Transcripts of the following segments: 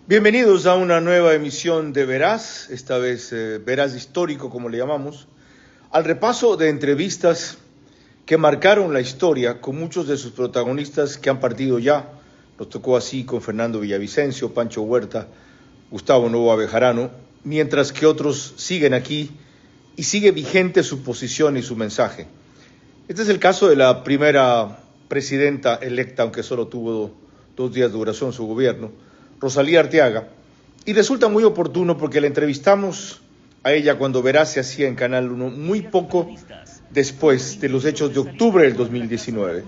Bienvenidos a una nueva emisión de Veraz, esta vez Veraz histórico como le llamamos, al repaso de entrevistas que marcaron la historia con muchos de sus protagonistas que han partido ya. Nos tocó así con Fernando Villavicencio, Pancho Huerta, Gustavo Noboa Bejarano, mientras que otros siguen aquí y sigue vigente su posición y su mensaje. Este es el caso de la primera presidenta electa, aunque solo tuvo 2 días de duración su gobierno, Rosalía Arteaga, y resulta muy oportuno porque la entrevistamos a ella cuando Veraz se hacía en Canal 1 muy poco después de los hechos de octubre del 2019,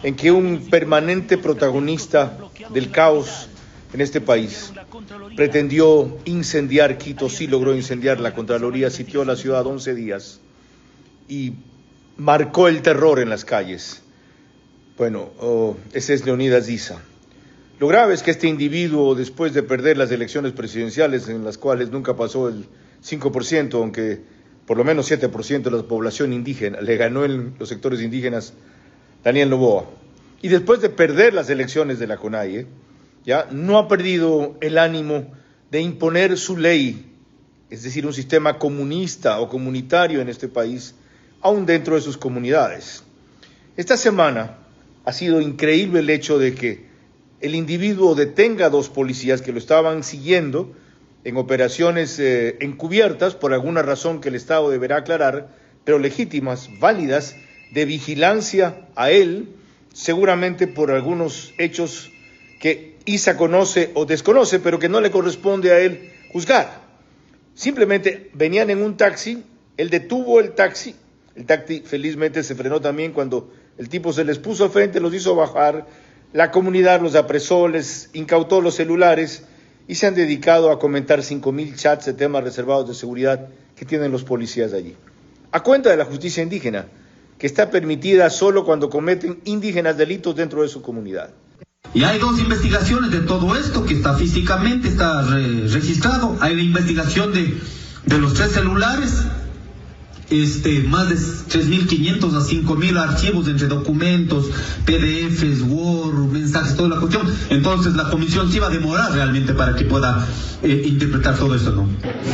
en que un permanente protagonista del caos en este país pretendió incendiar Quito, sí logró incendiar la Contraloría, sitió la ciudad 11 días y marcó el terror en las calles. Bueno, ese es Leonidas Diza. Lo grave es que este individuo, después de perder las elecciones presidenciales en las cuales nunca pasó el 5%, aunque por lo menos 7% de la población indígena, le ganó en los sectores indígenas Daniel Noboa, y después de perder las elecciones de la CONAIE, ya no ha perdido el ánimo de imponer su ley, es decir, un sistema comunista o comunitario en este país, aún dentro de sus comunidades. Esta semana ha sido increíble el hecho de que el individuo detenga a 2 policías que lo estaban siguiendo en operaciones encubiertas por alguna razón que el Estado deberá aclarar, pero legítimas, válidas, de vigilancia a él, seguramente por algunos hechos que ISA conoce o desconoce, pero que no le corresponde a él juzgar. Simplemente venían en un taxi, él detuvo el taxi felizmente se frenó también cuando el tipo se les puso frente, los hizo bajar. La comunidad los apresó, les incautó los celulares y se han dedicado a comentar 5,000 chats de temas reservados de seguridad que tienen los policías allí. A cuenta de la justicia indígena, que está permitida solo cuando cometen indígenas delitos dentro de su comunidad. Y hay 2 investigaciones de todo esto que está físicamente, está registrado. Hay la investigación de los 3 celulares. Más de 3.500 a 5.000 archivos entre documentos, PDFs, Word, mensajes, toda la cuestión. Entonces la comisión sí va a demorar realmente para que pueda interpretar todo esto, ¿no?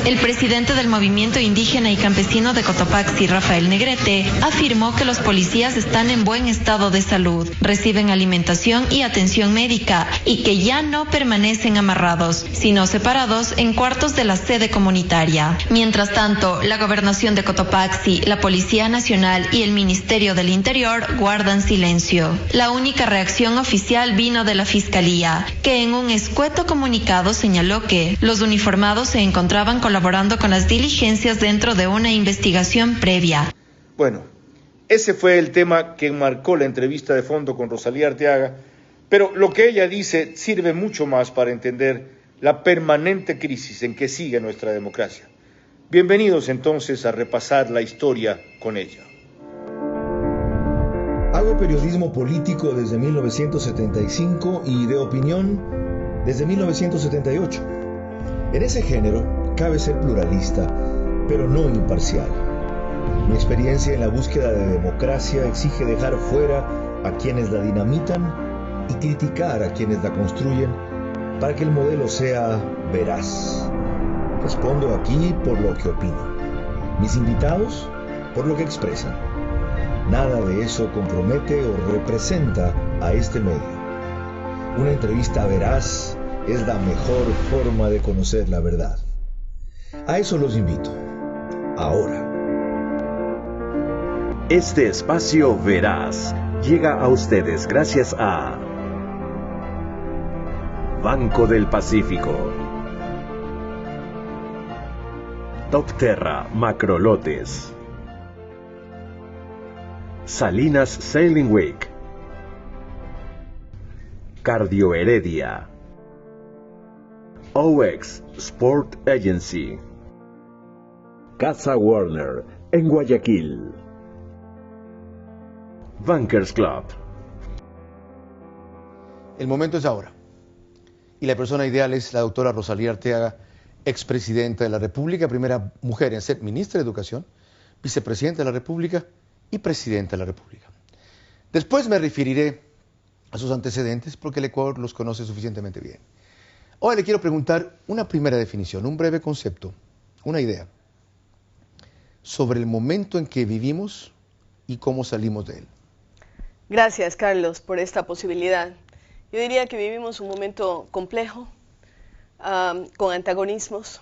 El presidente del movimiento indígena y campesino de Cotopaxi, Rafael Negrete, afirmó que los policías están en buen estado de salud, reciben alimentación y atención médica y que ya no permanecen amarrados, sino separados en cuartos de la sede comunitaria. Mientras tanto, la gobernación de Cotopaxi, la Policía Nacional y el Ministerio del Interior guardan silencio. La única reacción oficial vino de la Fiscalía, que en un escueto comunicado señaló que los uniformados se encontraban colaborando con las diligencias dentro de una investigación previa. Bueno, ese fue el tema que marcó la entrevista de fondo con Rosalía Arteaga, pero lo que ella dice sirve mucho más para entender la permanente crisis en que sigue nuestra democracia. Bienvenidos entonces a repasar la historia con ella. Hago periodismo político desde 1975 y de opinión desde 1978. En ese género cabe ser pluralista, pero no imparcial. Mi experiencia en la búsqueda de democracia exige dejar fuera a quienes la dinamitan y criticar a quienes la construyen para que el modelo sea veraz. Respondo aquí por lo que opino. Mis invitados, por lo que expresan. Nada de eso compromete o representa a este medio. Una entrevista veraz es la mejor forma de conocer la verdad. A eso los invito. Ahora. Este espacio veraz llega a ustedes gracias a Banco del Pacífico, Topterra Macrolotes, Salinas Sailing Week, Cardio Heredia, OX Sport Agency, Casa Warner en Guayaquil, Bankers Club. El momento es ahora. Y la persona ideal es la doctora Rosalía Arteaga, expresidenta de la República, primera mujer en ser ministra de Educación, vicepresidenta de la República y presidenta de la República. Después me referiré a sus antecedentes porque el Ecuador los conoce suficientemente bien. Ahora le quiero preguntar una primera definición, un breve concepto, una idea, sobre el momento en que vivimos y cómo salimos de él. Gracias, Carlos, por esta posibilidad. Yo diría que vivimos un momento complejo, con antagonismos,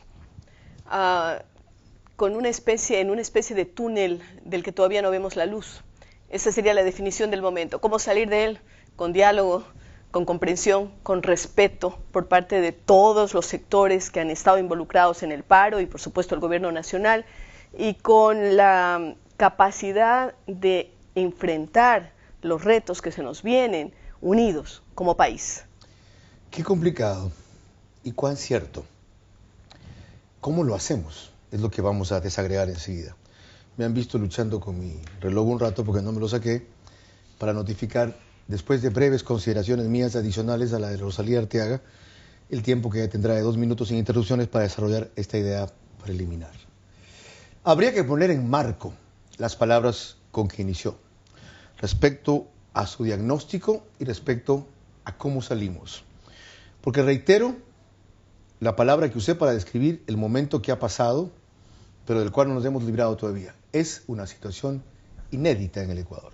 en una especie de túnel del que todavía no vemos la luz. Esa sería la definición del momento. ¿Cómo salir de él? Con diálogo, con comprensión, con respeto por parte de todos los sectores que han estado involucrados en el paro y por supuesto el gobierno nacional, y con la capacidad de enfrentar los retos que se nos vienen unidos como país. Qué complicado y cuán cierto. ¿Cómo lo hacemos? Es lo que vamos a desagregar enseguida. Me han visto luchando con mi reloj un rato porque no me lo saqué para notificar, después de breves consideraciones mías adicionales a la de Rosalía Arteaga, el tiempo que tendrá de 2 minutos sin interrupciones para desarrollar esta idea preliminar. Habría que poner en marco las palabras con que inició, respecto a su diagnóstico y respecto a cómo salimos. Porque reitero la palabra que usé para describir el momento que ha pasado, pero del cual no nos hemos librado todavía. Es una situación inédita en el Ecuador.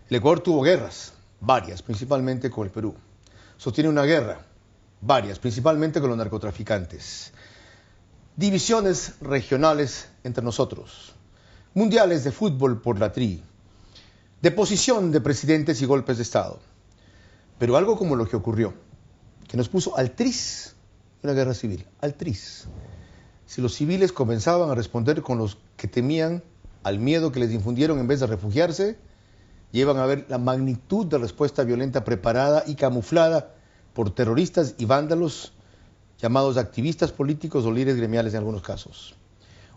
El Ecuador tuvo guerras, varias, principalmente con el Perú. Sostiene una guerra, varias, principalmente con los narcotraficantes. Divisiones regionales entre nosotros. Mundiales de fútbol por la tri. Deposición de presidentes y golpes de Estado. Pero algo como lo que ocurrió, que nos puso al tris, una guerra civil, al tris. Si los civiles comenzaban a responder con los que temían al miedo que les infundieron en vez de refugiarse, llevan a ver la magnitud de respuesta violenta preparada y camuflada por terroristas y vándalos llamados activistas políticos o líderes gremiales en algunos casos.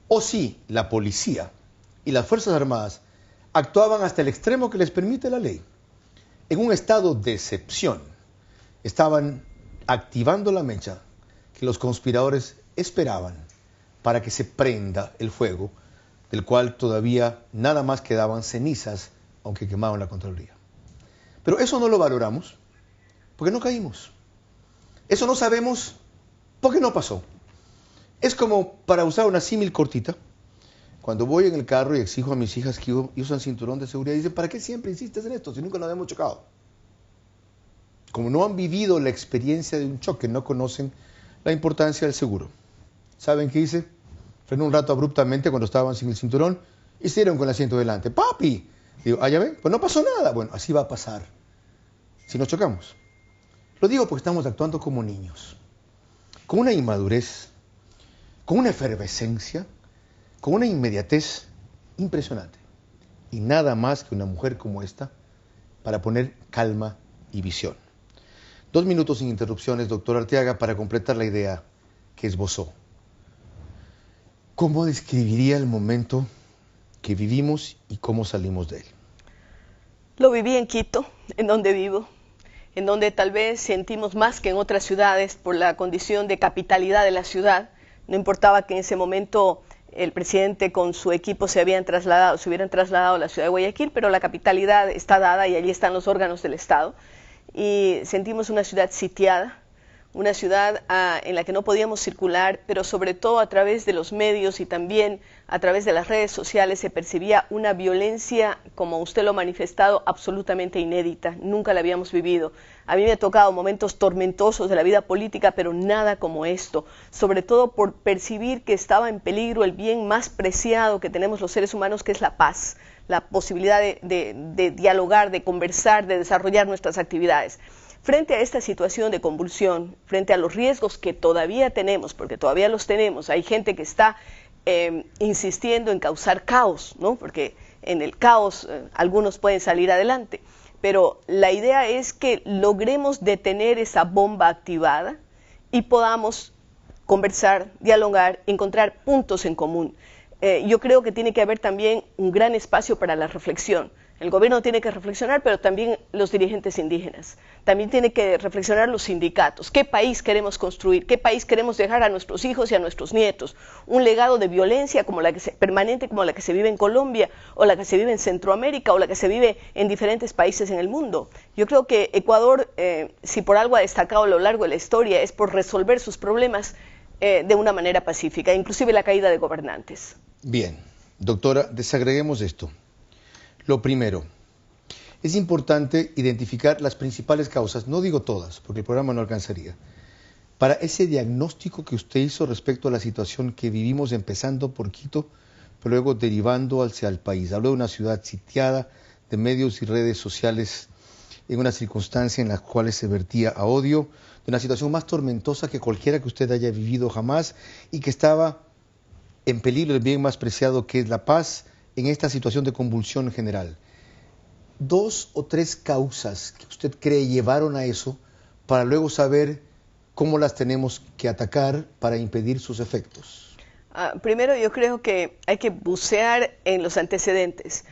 O si la policía y las Fuerzas Armadas actuaban hasta el extremo que les permite la ley, en un estado de excepción, estaban activando la mecha que los conspiradores esperaban para que se prenda el fuego, del cual todavía nada más quedaban cenizas, aunque quemaban la Contraloría. Pero eso no lo valoramos, porque no caímos. Eso no sabemos, porque no pasó. Es como, para usar una símil cortita, cuando voy en el carro y exijo a mis hijas que usen cinturón de seguridad, dicen, ¿para qué siempre insistes en esto si nunca nos hemos chocado? Como no han vivido la experiencia de un choque, no conocen la importancia del seguro. ¿Saben qué hice? Frené un rato abruptamente cuando estaban sin el cinturón y se dieron con el asiento delante. ¡Papi! Digo, ¿ya ven? Pues no pasó nada. Bueno, así va a pasar si nos chocamos. Lo digo porque estamos actuando como niños, con una inmadurez, con una efervescencia, con una inmediatez impresionante. Y nada más que una mujer como esta para poner calma y visión. 2 minutos sin interrupciones, doctor Arteaga, para completar la idea que esbozó. ¿Cómo describiría el momento que vivimos y cómo salimos de él? Lo viví en Quito, en donde vivo, en donde tal vez sentimos más que en otras ciudades por la condición de capitalidad de la ciudad. No importaba que en ese momento el presidente con su equipo se hubieran trasladado a la ciudad de Guayaquil, pero la capitalidad está dada y allí están los órganos del Estado. Y sentimos una ciudad sitiada, una ciudad en la que no podíamos circular, pero sobre todo a través de los medios y también a través de las redes sociales se percibía una violencia, como usted lo ha manifestado, absolutamente inédita. Nunca la habíamos vivido. A mí me ha tocado momentos tormentosos de la vida política, pero nada como esto, sobre todo por percibir que estaba en peligro el bien más preciado que tenemos los seres humanos, que es la paz, la posibilidad de dialogar, de conversar, de desarrollar nuestras actividades. Frente a esta situación de convulsión, frente a los riesgos que todavía tenemos, porque todavía los tenemos, hay gente que está insistiendo en causar caos, ¿no? Porque en el caos algunos pueden salir adelante, pero la idea es que logremos detener esa bomba activada y podamos conversar, dialogar, encontrar puntos en común. Yo creo que tiene que haber también un gran espacio para la reflexión. El gobierno tiene que reflexionar, pero también los dirigentes indígenas. También tiene que reflexionar los sindicatos. ¿Qué país queremos construir? ¿Qué país queremos dejar a nuestros hijos y a nuestros nietos? ¿Un legado de violencia permanente como la que se vive en Colombia, o la que se vive en Centroamérica, o la que se vive en diferentes países en el mundo? Yo creo que Ecuador, si por algo ha destacado a lo largo de la historia, es por resolver sus problemas de una manera pacífica, inclusive la caída de gobernantes. Bien, doctora, desagreguemos esto. Lo primero, es importante identificar las principales causas, no digo todas, porque el programa no alcanzaría, para ese diagnóstico que usted hizo respecto a la situación que vivimos empezando por Quito, pero luego derivando hacia el país. Habló de una ciudad sitiada, de medios y redes sociales en una circunstancia en la cual se vertía a odio, de una situación más tormentosa que cualquiera que usted haya vivido jamás y que estaba en peligro el bien más preciado que es la paz, en esta situación de convulsión general. 2 o 3 causas que usted cree llevaron a eso para luego saber cómo las tenemos que atacar para impedir sus efectos. Primero, yo creo que hay que bucear en los antecedentes.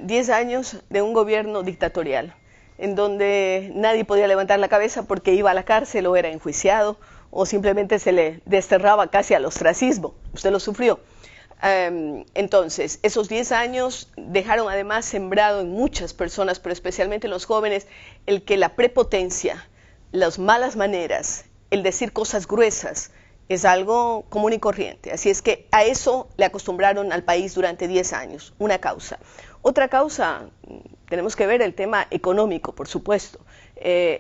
10 años de un gobierno dictatorial, en donde nadie podía levantar la cabeza porque iba a la cárcel o era enjuiciado, o simplemente se le desterraba casi al ostracismo. Usted lo sufrió. Entonces, esos 10 años dejaron además sembrado en muchas personas, pero especialmente en los jóvenes, el que la prepotencia, las malas maneras, el decir cosas gruesas, es algo común y corriente. Así es que a eso le acostumbraron al país durante 10 años, una causa. Otra causa, tenemos que ver el tema económico, por supuesto.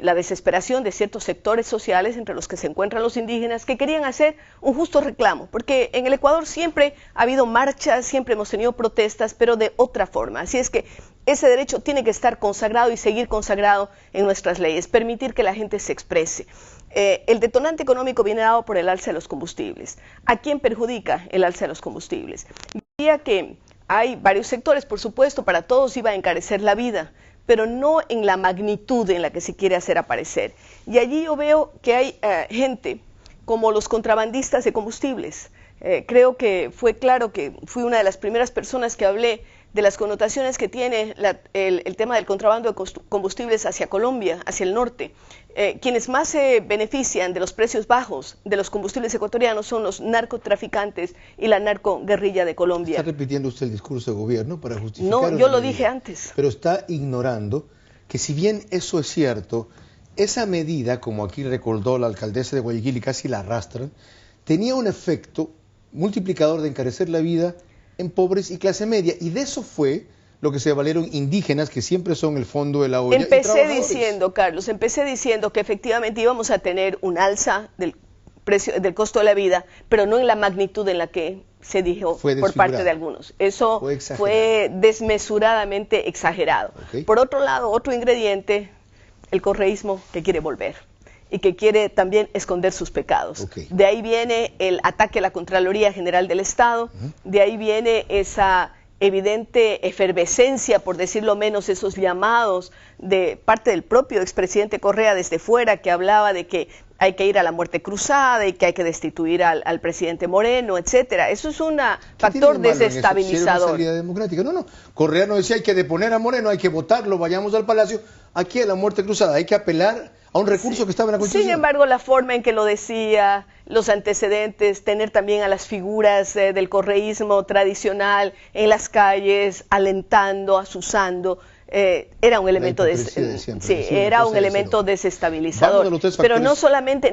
La desesperación de ciertos sectores sociales, entre los que se encuentran los indígenas, que querían hacer un justo reclamo, porque en el Ecuador siempre ha habido marchas, siempre hemos tenido protestas, pero de otra forma. Así es que ese derecho tiene que estar consagrado y seguir consagrado en nuestras leyes, permitir que la gente se exprese. El detonante económico viene dado por el alza de los combustibles. ¿A quién perjudica el alza de los combustibles? Diría que hay varios sectores, por supuesto, para todos iba a encarecer la vida, pero no en la magnitud en la que se quiere hacer aparecer. Y allí yo veo que hay gente como los contrabandistas de combustibles. Creo que fue claro que fui una de las primeras personas que hablé de las connotaciones que tiene el tema del contrabando de combustibles hacia Colombia, hacia el norte. Quienes más se benefician de los precios bajos de los combustibles ecuatorianos son los narcotraficantes y la narcoguerrilla de Colombia. ¿Está repitiendo usted el discurso de gobierno para justificar? No, yo lo dije antes. Pero está ignorando que si bien eso es cierto, esa medida, como aquí recordó la alcaldesa de Guayaquil y casi la arrastran, tenía un efecto multiplicador de encarecer la vida en pobres y clase media, y de eso fue lo que se valieron indígenas, que siempre son el fondo de la olla. Empecé diciendo, Carlos, que efectivamente íbamos a tener un alza del precio, del costo de la vida, pero no en la magnitud en la que se dijo por parte de algunos. Eso fue desmesuradamente exagerado. Okay. Por otro lado, otro ingrediente, el correísmo que quiere volver y que quiere también esconder sus pecados. Okay. De ahí viene el ataque a la Contraloría General del Estado, de ahí viene esa evidente efervescencia, por decirlo menos, esos llamados de parte del propio expresidente Correa desde fuera, que hablaba de que hay que ir a la muerte cruzada y que hay que destituir al presidente Moreno, etcétera. Eso es un factor desestabilizador. Salida democrática. No, Correa no decía hay que deponer a Moreno, hay que votarlo, vayamos al Palacio. Aquí a la muerte cruzada, hay que apelar a un recurso que estaba en la Constitución. Sin embargo, la forma en que lo decía, los antecedentes, tener también a las figuras del correísmo tradicional en las calles, alentando, asusando, era un elemento desestabilizador. Pero no solamente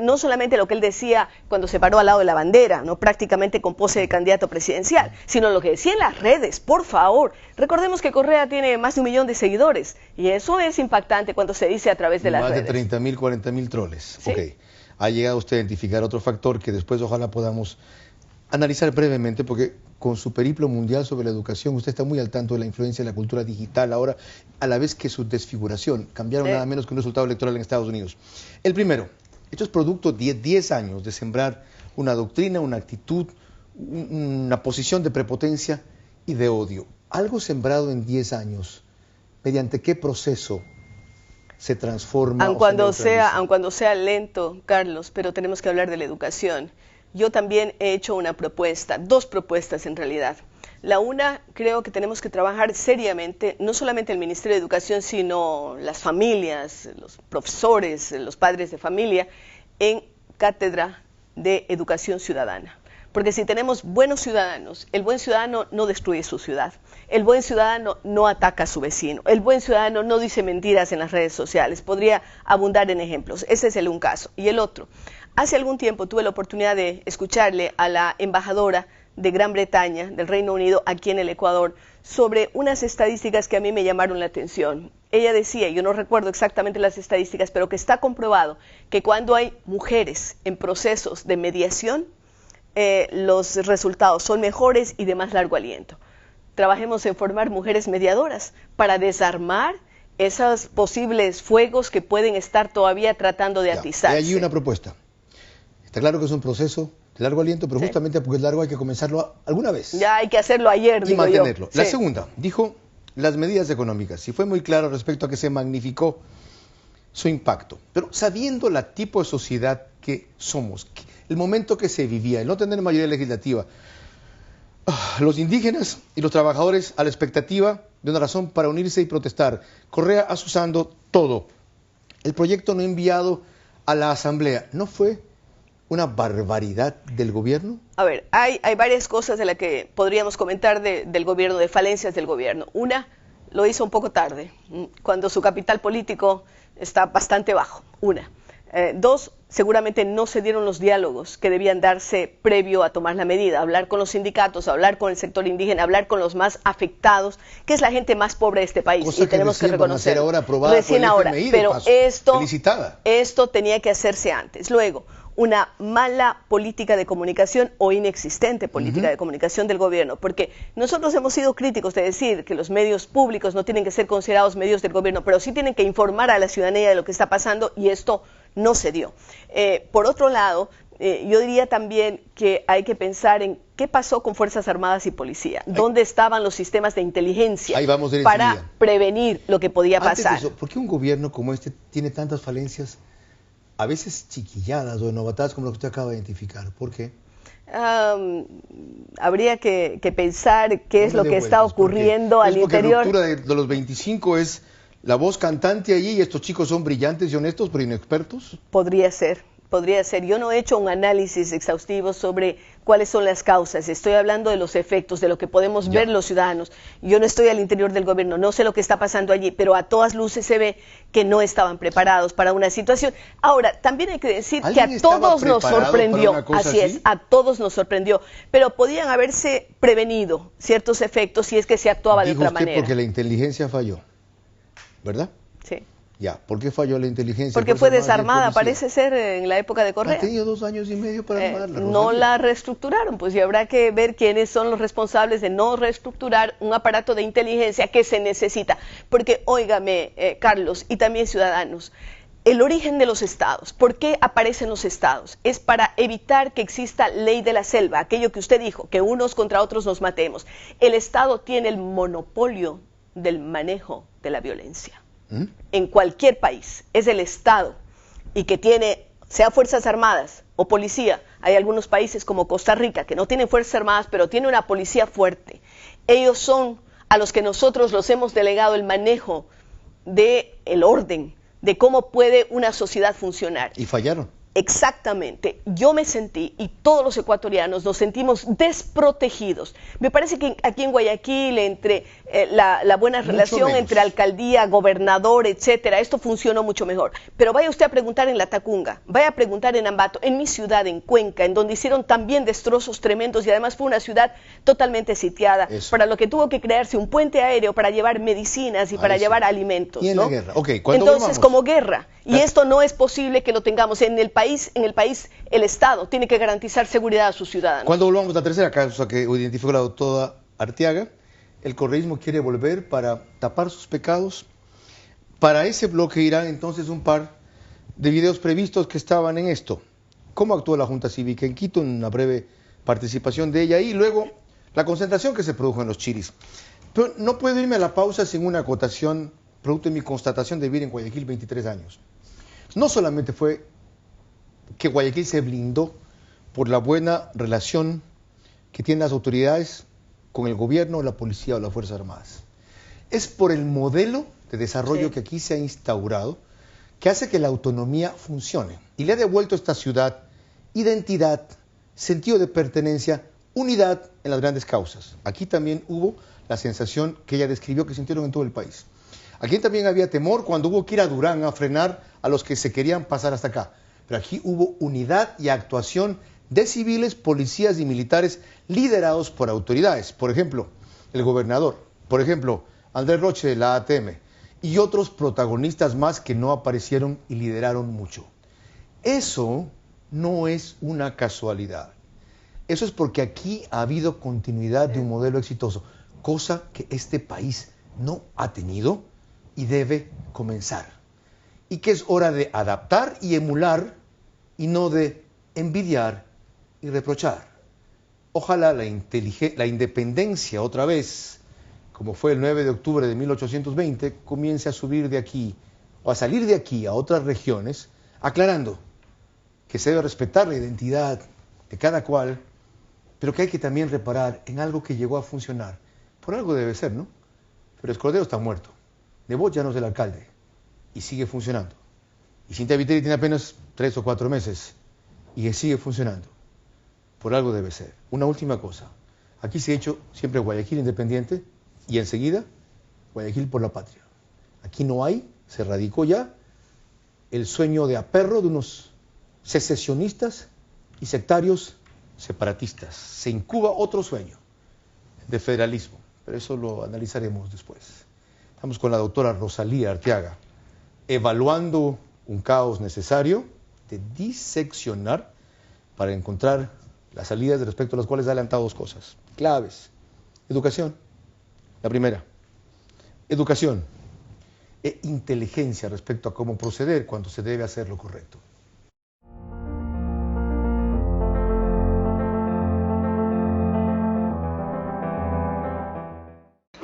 lo que él decía cuando se paró al lado de la bandera, no prácticamente con pose de candidato presidencial, sino lo que decía en las redes. Por favor, recordemos que Correa tiene más de 1 millón de seguidores y eso es impactante cuando se dice a través de las redes. Más de 30.000, 40.000 troles. ¿Sí? Okay. Ha llegado usted a identificar otro factor que después ojalá podamos analizar brevemente, porque con su periplo mundial sobre la educación, usted está muy al tanto de la influencia de la cultura digital ahora, a la vez que su desfiguración. Cambiaron nada menos que un resultado electoral en Estados Unidos. El primero, esto es producto de 10 años de sembrar una doctrina, una actitud, una posición de prepotencia y de odio. Algo sembrado en 10 años, ¿mediante qué proceso se transforma? Aun cuando sea lento, Carlos, pero tenemos que hablar de la educación. Yo también he hecho una propuesta, 2 propuestas en realidad. La una, creo que tenemos que trabajar seriamente, no solamente el Ministerio de Educación, sino las familias, los profesores, los padres de familia, en cátedra de educación ciudadana. Porque si tenemos buenos ciudadanos, el buen ciudadano no destruye su ciudad, el buen ciudadano no ataca a su vecino, el buen ciudadano no dice mentiras en las redes sociales. Podría abundar en ejemplos. Ese es un caso. Y el otro, hace algún tiempo tuve la oportunidad de escucharle a la embajadora de Gran Bretaña, del Reino Unido, aquí en el Ecuador, sobre unas estadísticas que a mí me llamaron la atención. Ella decía, yo no recuerdo exactamente las estadísticas, pero que está comprobado que cuando hay mujeres en procesos de mediación, los resultados son mejores y de más largo aliento. Trabajemos en formar mujeres mediadoras para desarmar esos posibles fuegos que pueden estar todavía tratando de atizarse. Hay allí una propuesta. Está claro que es un proceso de largo aliento, pero justamente porque es largo hay que comenzarlo alguna vez. Ya hay que hacerlo ayer, y mantenerlo. La Sí. segunda, dijo las medidas económicas, y fue muy claro respecto a que se magnificó su impacto. Pero sabiendo la tipo de sociedad que somos, el momento que se vivía, el no tener mayoría legislativa, los indígenas y los trabajadores a la expectativa de una razón para unirse y protestar, Correa asusando todo, el proyecto no enviado a la Asamblea, ¿no fue una barbaridad del gobierno? A ver, hay varias cosas de las que podríamos comentar del gobierno, de falencias del gobierno. Una, lo hizo un poco tarde, cuando su capital político está bastante bajo. Una. Dos, seguramente no se dieron los diálogos que debían darse previo a tomar la medida, hablar con los sindicatos, hablar con el sector indígena, hablar con los más afectados, que es la gente más pobre de este país. Cosa y tenemos que reconocerlo. Ahora aprobada recién por el ahora, FMI, pero felicitada. Esto tenía que hacerse antes. Luego, una mala política de comunicación o inexistente política de comunicación del gobierno, porque nosotros hemos sido críticos de decir que los medios públicos no tienen que ser considerados medios del gobierno, pero sí tienen que informar a la ciudadanía de lo que está pasando, y esto no se dio. Por otro lado, yo diría también que hay que pensar en qué pasó con Fuerzas Armadas y Policía, dónde estaban los sistemas de inteligencia para prevenir lo que podía pasar. Eso, ¿por qué un gobierno como este tiene tantas falencias, a veces chiquilladas o novatadas como lo que usted acaba de identificar? ¿Por qué? Habría que pensar qué es lo que está ocurriendo al interior. La ruptura de los 25 es la voz cantante allí y estos chicos son brillantes y honestos pero inexpertos. Podría ser. Yo no he hecho un análisis exhaustivo sobre cuáles son las causas. Estoy hablando de los efectos, de lo que podemos ver los ciudadanos. Yo no estoy al interior del gobierno, no sé lo que está pasando allí, pero a todas luces se ve que no estaban preparados para una situación. Ahora, también hay que decir que a todos nos sorprendió, así es, a todos nos sorprendió, pero podían haberse prevenido ciertos efectos si es que se actuaba de otra manera. Porque la inteligencia falló, ¿verdad? Sí. Ya, ¿por qué falló la inteligencia? Porque fue desarmada, parece ser, en la época de Correa. Ha tenido 2 años y medio para armarla. No la reestructuraron, pues, y habrá que ver quiénes son los responsables de no reestructurar un aparato de inteligencia que se necesita. Porque, óigame, Carlos, y también ciudadanos, el origen de los estados, ¿por qué aparecen los estados? Es para evitar que exista ley de la selva, aquello que usted dijo, que unos contra otros nos matemos. El estado tiene el monopolio del manejo de la violencia. En cualquier país, es el Estado, y que tiene, sea Fuerzas Armadas o policía. Hay algunos países como Costa Rica que no tienen Fuerzas Armadas, pero tiene una policía fuerte. Ellos son a los que nosotros los hemos delegado el manejo del orden, de cómo puede una sociedad funcionar. Y fallaron. Exactamente, yo me sentí, y todos los ecuatorianos nos sentimos desprotegidos. Me parece que aquí en Guayaquil, entre la buena relación entre alcaldía, gobernador, etcétera, esto funcionó mucho mejor. Pero vaya usted a preguntar en La Tacunga, vaya a preguntar en Ambato, en mi ciudad, en Cuenca, en donde hicieron también destrozos tremendos, y además fue una ciudad totalmente sitiada, para lo que tuvo que crearse un puente aéreo para llevar medicinas y para llevar alimentos. Y en la guerra. Okay, entonces, como guerra, y esto no es posible que lo tengamos en el país. El Estado tiene que garantizar seguridad a sus ciudadanos. Cuando volvamos a la tercera causa que identificó la doctora Arteaga, el correísmo quiere volver para tapar sus pecados. Para ese bloque irán entonces un par de videos previstos que estaban en esto. Cómo actuó la Junta Cívica en Quito, una breve participación de ella, y luego la concentración que se produjo en los Chiris. Pero no puedo irme a la pausa sin una acotación, producto de mi constatación de vivir en Guayaquil 23 años. No solamente fue que Guayaquil se blindó por la buena relación que tienen las autoridades con el gobierno, la policía o las Fuerzas Armadas. Es por el modelo de desarrollo que aquí se ha instaurado que hace que la autonomía funcione y le ha devuelto a esta ciudad identidad, sentido de pertenencia, unidad en las grandes causas. Aquí también hubo la sensación que ella describió que sintieron en todo el país. Aquí también había temor cuando hubo que ir a Durán a frenar a los que se querían pasar hasta acá. Pero aquí hubo unidad y actuación de civiles, policías y militares liderados por autoridades. Por ejemplo, el gobernador, por ejemplo, Andrés Roche de la ATM y otros protagonistas más que no aparecieron y lideraron mucho. Eso no es una casualidad. Eso es porque aquí ha habido continuidad de un modelo exitoso, cosa que este país no ha tenido y debe comenzar. Y que es hora de adaptar y emular y no de envidiar y reprochar. Ojalá la independencia otra vez, como fue el 9 de octubre de 1820, comience a subir de aquí o a salir de aquí a otras regiones, aclarando que se debe respetar la identidad de cada cual, pero que hay que también reparar en algo que llegó a funcionar. Por algo debe ser, ¿no? Pero Escordero está muerto. Nebot ya no es el alcalde y sigue funcionando. Y Cintia Viteri tiene apenas 3 o 4 meses y sigue funcionando. Por algo debe ser. Una última cosa. Aquí se ha hecho siempre Guayaquil independiente y enseguida Guayaquil por la patria. Aquí no hay, se radicó ya, el sueño de aperro de unos secesionistas y sectarios separatistas. Se incuba otro sueño de federalismo, pero eso lo analizaremos después. Estamos con la doctora Rosalía Arteaga, evaluando un caos necesario de diseccionar para encontrar las salidas respecto a las cuales ha adelantado 2 cosas claves. Educación, la primera. Educación e inteligencia respecto a cómo proceder cuando se debe hacer lo correcto.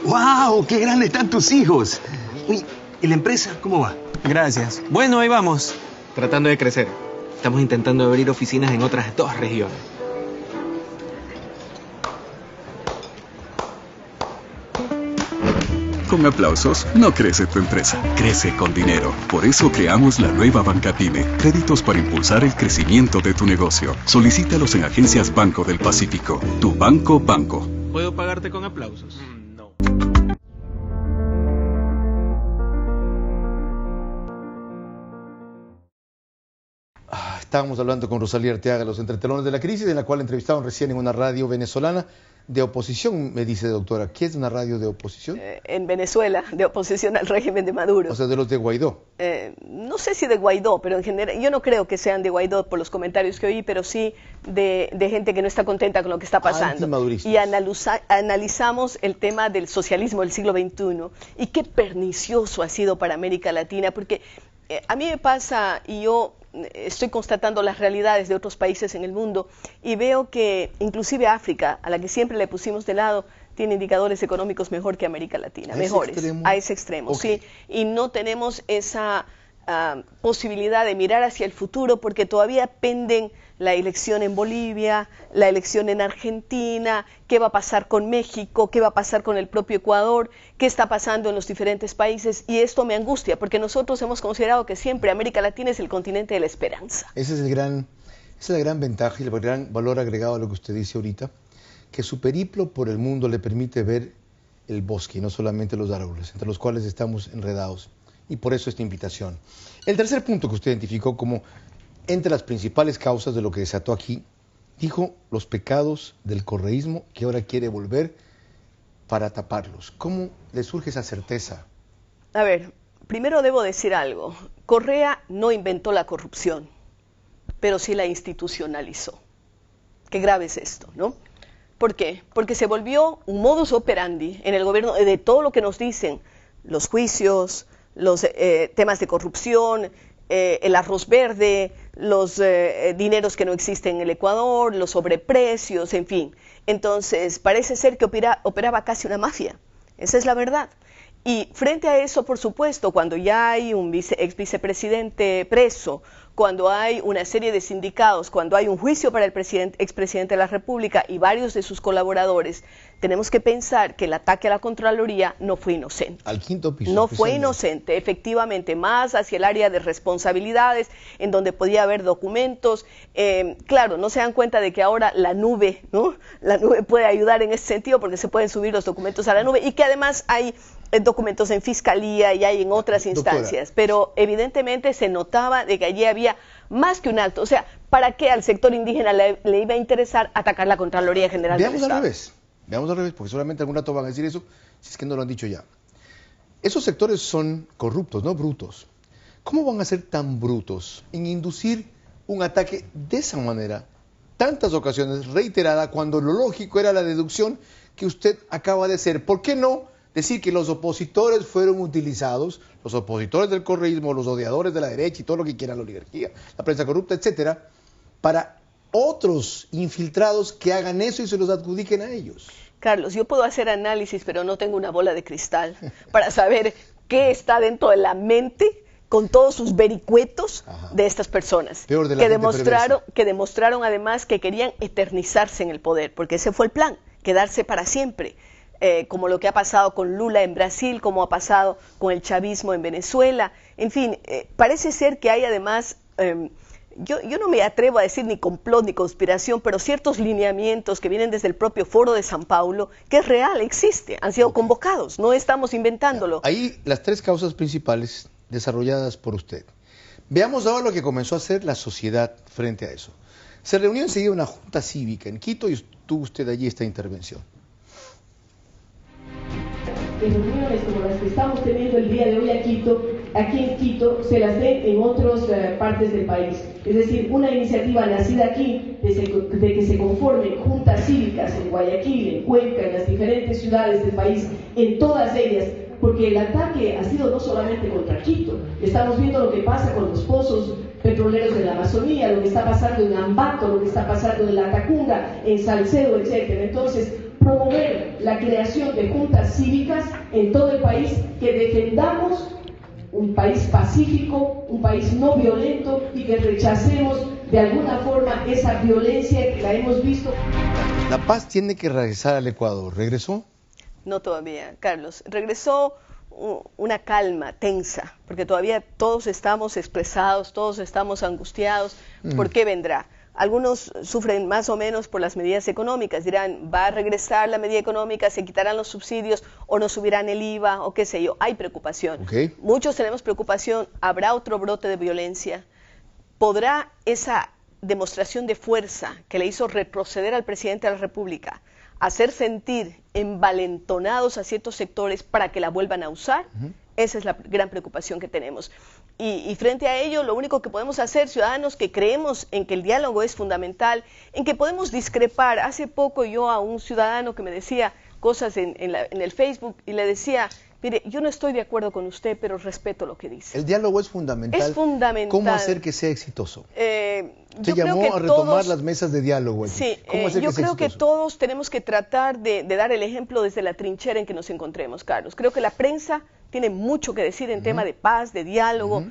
¡Wow! ¡Qué grandes están tus hijos! Uy, ¿y la empresa cómo va? Gracias. Bueno, ahí vamos. Tratando de crecer. Estamos intentando abrir oficinas en otras 2 regiones. Con aplausos no crece tu empresa, crece con dinero. Por eso creamos la nueva Banca Pyme, créditos para impulsar el crecimiento de tu negocio. Solicítalos en Agencias Banco del Pacífico, tu banco. ¿Puedo pagarte con aplausos? No. Estábamos hablando con Rosalía Arteaga, los entretelones de la crisis, en la cual entrevistaron recién en una radio venezolana de oposición, me dice doctora. ¿Qué es una radio de oposición? En Venezuela, de oposición al régimen de Maduro. O sea, de los de Guaidó. No sé si de Guaidó, pero en general, yo no creo que sean de Guaidó por los comentarios que oí, pero sí de gente que no está contenta con lo que está pasando. Y analizamos el tema del socialismo del siglo XXI y qué pernicioso ha sido para América Latina, porque a mí me pasa, y yo estoy constatando las realidades de otros países en el mundo y veo que inclusive África, a la que siempre le pusimos de lado, tiene indicadores económicos mejor que América Latina, mejores, a ese extremo, okay. Sí, y no tenemos esa posibilidad de mirar hacia el futuro porque todavía penden la elección en Bolivia, la elección en Argentina, qué va a pasar con México, qué va a pasar con el propio Ecuador, qué está pasando en los diferentes países, y esto me angustia porque nosotros hemos considerado que siempre América Latina es el continente de la esperanza. Esa es la gran ventaja y el gran valor agregado a lo que usted dice ahorita, que su periplo por el mundo le permite ver el bosque y no solamente los árboles, entre los cuales estamos enredados. Y por eso esta invitación. El tercer punto que usted identificó como entre las principales causas de lo que desató aquí, dijo los pecados del correísmo que ahora quiere volver para taparlos. ¿Cómo le surge esa certeza? A ver, primero debo decir algo. Correa no inventó la corrupción, pero sí la institucionalizó. Qué grave es esto, ¿no? ¿Por qué? Porque se volvió un modus operandi en el gobierno de todo lo que nos dicen, los juicios, los temas de corrupción, el arroz verde, los dineros que no existen en el Ecuador, los sobreprecios, en fin. Entonces, parece ser que operaba casi una mafia. Esa es la verdad. Y frente a eso, por supuesto, cuando ya hay un ex vicepresidente preso, cuando hay una serie de sindicados, cuando hay un juicio para el expresidente de la República y varios de sus colaboradores, tenemos que pensar que el ataque a la Contraloría no fue inocente. Al quinto piso. No fue inocente, efectivamente, más hacia el área de responsabilidades, en donde podía haber documentos. Claro, no se dan cuenta de que ahora la nube, ¿no? La nube puede ayudar en ese sentido porque se pueden subir los documentos a la nube y que además hay documentos en fiscalía y hay en otras instancias. Doctora. Pero evidentemente se notaba de que allí había más que un acto. O sea, ¿para qué al sector indígena le iba a interesar atacar la Contraloría General del Estado? Veamos al revés, porque solamente algún rato van a decir eso, si es que no lo han dicho ya. Esos sectores son corruptos, no brutos. ¿Cómo van a ser tan brutos en inducir un ataque de esa manera, tantas ocasiones, reiterada, cuando lo lógico era la deducción que usted acaba de hacer? ¿Por qué no decir que los opositores fueron utilizados, los opositores del correísmo, los odiadores de la derecha y todo lo que quiera la oligarquía, la prensa corrupta, etcétera, para otros infiltrados que hagan eso y se los adjudiquen a ellos? Carlos, yo puedo hacer análisis, pero no tengo una bola de cristal para saber qué está dentro de la mente con todos sus vericuetos de estas personas, que demostraron además que querían eternizarse en el poder, porque ese fue el plan, quedarse para siempre, como lo que ha pasado con Lula en Brasil, como ha pasado con el chavismo en Venezuela. En fin, parece ser que hay además... Yo no me atrevo a decir ni complot ni conspiración, pero ciertos lineamientos que vienen desde el propio Foro de San Paulo, que es real, existe, han sido convocados, no estamos inventándolo. Ahí las tres causas principales desarrolladas por usted. Veamos ahora lo que comenzó a hacer la sociedad frente a eso. Se reunió enseguida una junta cívica en Quito y tuvo usted allí esta intervención. Reuniones como las que estamos teniendo el día de hoy aquí en Quito, se las den en otras partes del país. Es decir, una iniciativa nacida aquí de que se conformen juntas cívicas en Guayaquil, en Cuenca, en las diferentes ciudades del país, en todas ellas, porque el ataque ha sido no solamente contra Quito. Estamos viendo lo que pasa con los pozos petroleros de la Amazonía, lo que está pasando en Ambato, lo que está pasando en La Tacunga, en Salcedo, etc. Entonces, promover la creación de juntas cívicas en todo el país, que defendamos un país pacífico, un país no violento y que rechacemos de alguna forma esa violencia que la hemos visto. La paz tiene que regresar al Ecuador. ¿Regresó? No todavía, Carlos. Regresó una calma tensa, porque todavía todos estamos expresados, todos estamos angustiados. ¿Por qué vendrá? Algunos sufren más o menos por las medidas económicas, dirán, va a regresar la medida económica, se quitarán los subsidios o nos subirán el IVA o qué sé yo. Hay preocupación. Muchos tenemos preocupación. ¿Habrá otro brote de violencia? ¿Podrá esa demostración de fuerza que le hizo retroceder al presidente de la República hacer sentir envalentonados a ciertos sectores para que la vuelvan a usar? Esa es la gran preocupación que tenemos. Y frente a ello, lo único que podemos hacer, ciudadanos que creemos en que el diálogo es fundamental, en que podemos discrepar. Hace poco yo a un ciudadano que me decía cosas en el Facebook y le decía, mire, yo no estoy de acuerdo con usted, pero respeto lo que dice. El diálogo es fundamental. Es fundamental. ¿Cómo hacer que sea exitoso? Se llamó a retomar las mesas de diálogo. Sí, yo creo que todos tenemos que tratar de dar el ejemplo desde la trinchera en que nos encontremos, Carlos. Creo que la prensa tiene mucho que decir en tema de paz, de diálogo,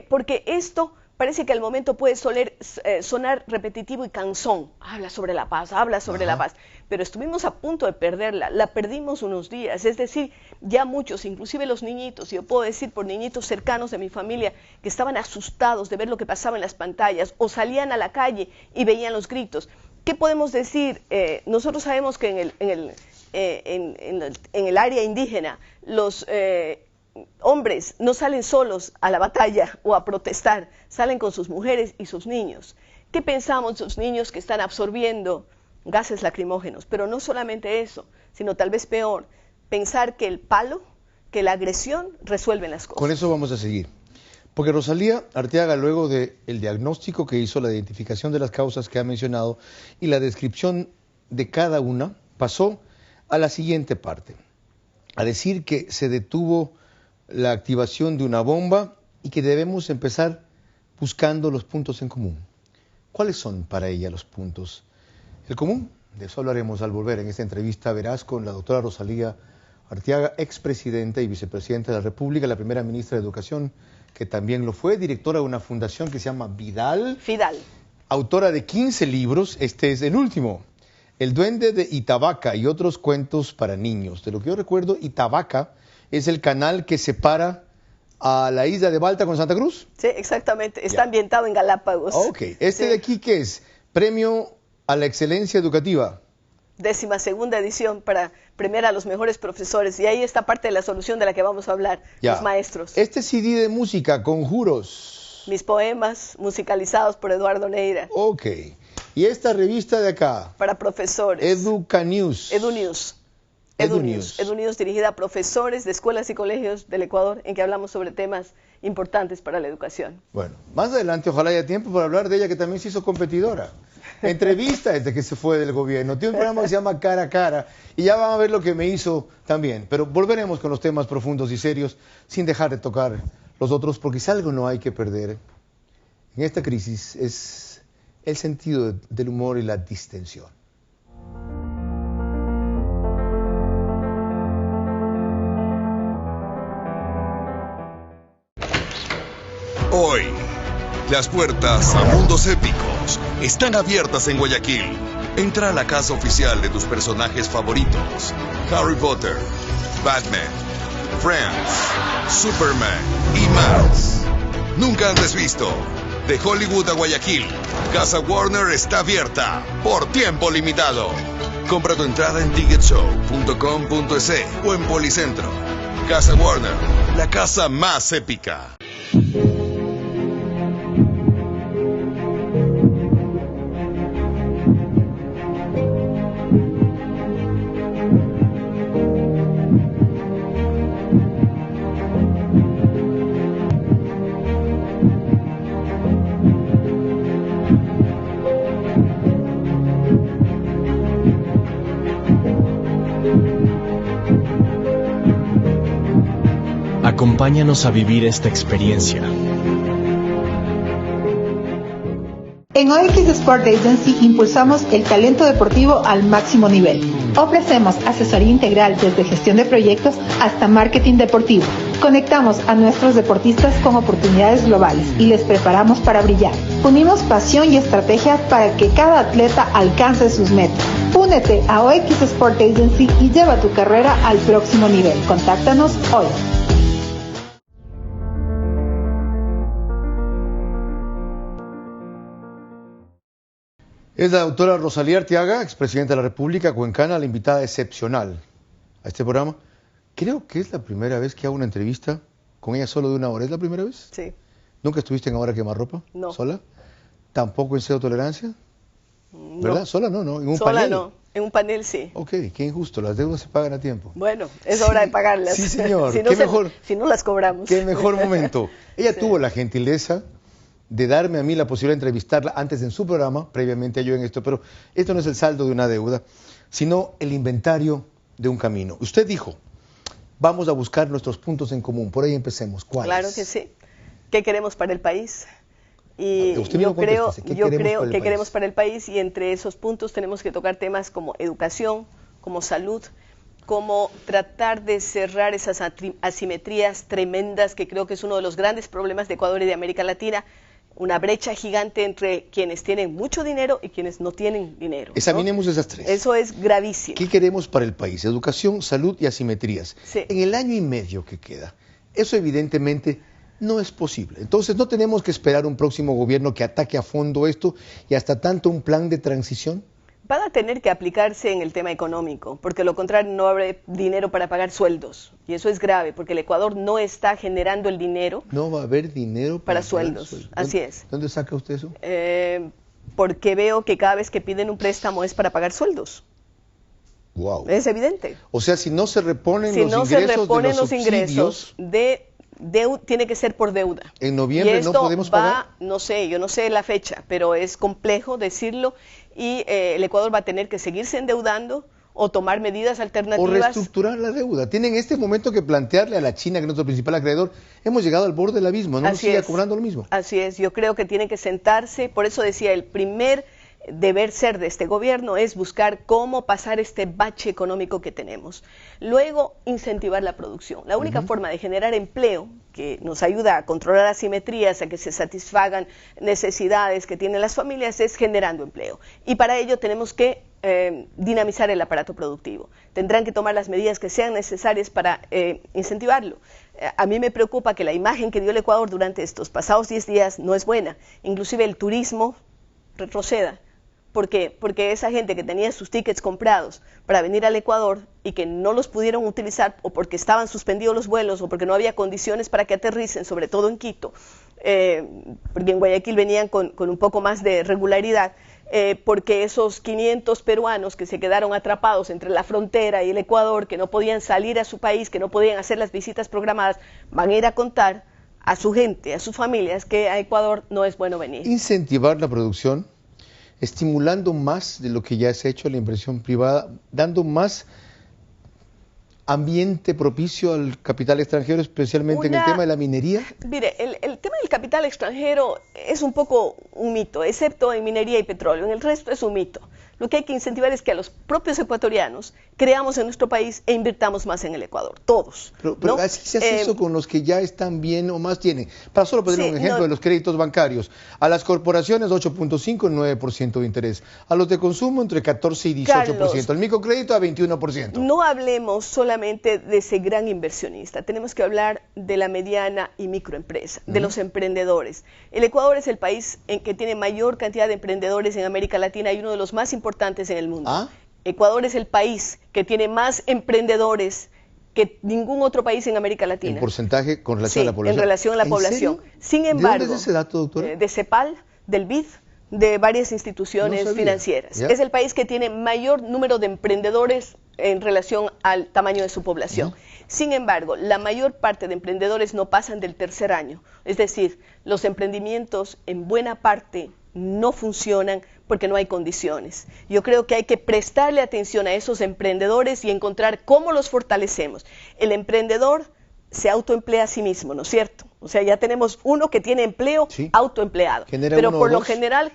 porque esto parece que al momento puede sonar repetitivo y cansón. Habla sobre la paz, habla sobre la paz. Pero estuvimos a punto de perderla, la perdimos unos días. Es decir, ya muchos, inclusive los niñitos, yo puedo decir por niñitos cercanos de mi familia, que estaban asustados de ver lo que pasaba en las pantallas, o salían a la calle y veían los gritos. ¿Qué podemos decir? Nosotros sabemos que en el área indígena los hombres no salen solos a la batalla o a protestar, salen con sus mujeres y sus niños. ¿Qué pensamos de esos niños que están absorbiendo gases lacrimógenos? Pero no solamente eso, sino tal vez peor, pensar que el palo, que la agresión resuelven las cosas. Con eso vamos a seguir. Porque Rosalía Arteaga, luego del diagnóstico que hizo, la identificación de las causas que ha mencionado y la descripción de cada una, pasó a la siguiente parte, a decir que se detuvo la activación de una bomba y que debemos empezar buscando los puntos en común. ¿Cuáles son para ella los puntos en común? De eso hablaremos al volver en esta entrevista veraz con la doctora Rosalía Arteaga, expresidenta y vicepresidenta de la República, la primera ministra de Educación que también lo fue, directora de una fundación que se llama Vidal. Fidal. Autora de 15 libros, este es el último. El Duende de Itabaca y otros cuentos para niños. De lo que yo recuerdo, Itabaca es el canal que separa a la isla de Balta con Santa Cruz. Sí, exactamente. Está ambientado en Galápagos. Ok. ¿Este de aquí qué es? Premio a la excelencia educativa. 12ª edición para premiar a los mejores profesores. Y ahí está parte de la solución de la que vamos a hablar, los maestros. Este CD de música, Conjuros. Mis poemas musicalizados por Eduardo Neira. Ok. ¿Y esta revista de acá? Para profesores. Educanews. EduNews. EduNews, dirigida a profesores de escuelas y colegios del Ecuador, en que hablamos sobre temas importantes para la educación. Bueno, más adelante ojalá haya tiempo para hablar de ella, que también se hizo competidora. Entrevista desde que se fue del gobierno. Tiene un programa que se llama Cara a Cara y ya van a ver lo que me hizo también. Pero volveremos con los temas profundos y serios sin dejar de tocar los otros, porque si algo no hay que perder en esta crisis es el sentido del humor y la distensión. Hoy, las puertas a mundos épicos están abiertas en Guayaquil. Entra a la casa oficial de tus personajes favoritos: Harry Potter, Batman, Friends, Superman y más. Nunca antes visto. De Hollywood a Guayaquil, Casa Warner está abierta por tiempo limitado. Compra tu entrada en ticketshow.com.es o en Policentro. Casa Warner, la casa más épica. Acompáñanos a vivir esta experiencia. En OX Sport Agency impulsamos el talento deportivo al máximo nivel. Ofrecemos asesoría integral desde gestión de proyectos hasta marketing deportivo. Conectamos a nuestros deportistas con oportunidades globales y les preparamos para brillar. Unimos pasión y estrategia para que cada atleta alcance sus metas. Únete a OX Sport Agency y lleva tu carrera al próximo nivel. Contáctanos hoy. Es la doctora Rosalía Arteaga, expresidenta de la República Cuencana, la invitada excepcional a este programa. Creo que es la primera vez que hago una entrevista con ella solo de 1 hora. ¿Es la primera vez? Sí. ¿Nunca estuviste en Ahora Quemarropa? No. ¿Sola? ¿Tampoco en Cero Tolerancia? No. ¿Verdad? ¿Sola no? ¿En un Sola panel? No, en un panel sí. Ok, qué injusto, las deudas se pagan a tiempo. Bueno, es hora de pagarlas. Sí, señor. Si no, si no las cobramos. Qué mejor momento. Ella tuvo la gentileza de darme a mí la posibilidad de entrevistarla antes en su programa, previamente yo en esto, pero esto no es el saldo de una deuda, sino el inventario de un camino. Usted dijo, vamos a buscar nuestros puntos en común, por ahí empecemos. ¿Cuáles? Claro que sí. ¿Qué queremos para el país? Y usted yo creo que queremos para el país, y entre esos puntos tenemos que tocar temas como educación, como salud, como tratar de cerrar esas asimetrías tremendas que creo que es uno de los grandes problemas de Ecuador y de América Latina. Una brecha gigante entre quienes tienen mucho dinero y quienes no tienen dinero. Examinemos esas tres. Eso es gravísimo. ¿Qué queremos para el país? Educación, salud y asimetrías. Sí. En el año y medio que queda, eso evidentemente no es posible. Entonces no tenemos que esperar un próximo gobierno que ataque a fondo esto y hasta tanto un plan de transición. Van a tener que aplicarse en el tema económico, porque lo contrario no habrá dinero para pagar sueldos. Y eso es grave, porque el Ecuador no está generando el dinero. No va a haber dinero para sueldos. Así es. ¿Dónde saca usted eso? Porque veo que cada vez que piden un préstamo es para pagar sueldos. Wow. Es evidente. O sea, si no se reponen los ingresos tiene que ser por deuda. En noviembre no podemos pagar. No sé, yo no sé la fecha, pero es complejo decirlo, y el Ecuador va a tener que seguirse endeudando o tomar medidas alternativas. O reestructurar la deuda. Tienen en este momento que plantearle a la China, que es nuestro principal acreedor, hemos llegado al borde del abismo, no nos siga cobrando lo mismo. Así es, yo creo que tienen que sentarse, por eso decía, el primer deber ser de este gobierno es buscar cómo pasar este bache económico que tenemos. Luego, incentivar la producción. La única forma de generar empleo que nos ayuda a controlar asimetrías, a que se satisfagan necesidades que tienen las familias, es generando empleo. Y para ello tenemos que dinamizar el aparato productivo. Tendrán que tomar las medidas que sean necesarias para incentivarlo. A mí me preocupa que la imagen que dio el Ecuador durante estos pasados 10 días no es buena. Inclusive el turismo retroceda. ¿Por qué? Porque esa gente que tenía sus tickets comprados para venir al Ecuador y que no los pudieron utilizar o porque estaban suspendidos los vuelos o porque no había condiciones para que aterricen, sobre todo en Quito, porque en Guayaquil venían con un poco más de regularidad, porque esos 500 peruanos que se quedaron atrapados entre la frontera y el Ecuador, que no podían salir a su país, que no podían hacer las visitas programadas, van a ir a contar a su gente, a sus familias, que a Ecuador no es bueno venir. Incentivar la producción, estimulando más de lo que ya se ha hecho la inversión privada, dando más ambiente propicio al capital extranjero, especialmente en el tema de la minería. Mire, el tema del capital extranjero es un poco un mito, excepto en minería y petróleo. En el resto es un mito. Lo que hay que incentivar es que a los propios ecuatorianos creamos en nuestro país e invirtamos más en el Ecuador, todos. Pero ¿no? así se hace eso con los que ya están bien o más tienen. Para solo poner un ejemplo de los créditos bancarios. A las corporaciones 8.5 y 9% de interés. A los de consumo entre 14 y 18%. Carlos, el microcrédito a 21%. No hablemos solamente de ese gran inversionista. Tenemos que hablar de la mediana y microempresa, de los emprendedores. El Ecuador es el país en que tiene mayor cantidad de emprendedores en América Latina y uno de los más importantes en el mundo. Ecuador es el país que tiene más emprendedores que ningún otro país en América Latina. ¿En porcentaje con relación a la población? En relación a la población. Sin embargo, ¿de dónde es ese dato, doctora? De CEPAL, del BID, de varias instituciones financieras. Es el país que tiene mayor número de emprendedores en relación al tamaño de su población. Sin embargo, la mayor parte de emprendedores no pasan del tercer año. Es decir, los emprendimientos en buena parte no funcionan porque no hay condiciones. Yo creo que hay que prestarle atención a esos emprendedores y encontrar cómo los fortalecemos. El emprendedor se autoemplea a sí mismo, ¿no es cierto? O sea, ya tenemos uno que tiene empleo autoempleado. Pero por lo general,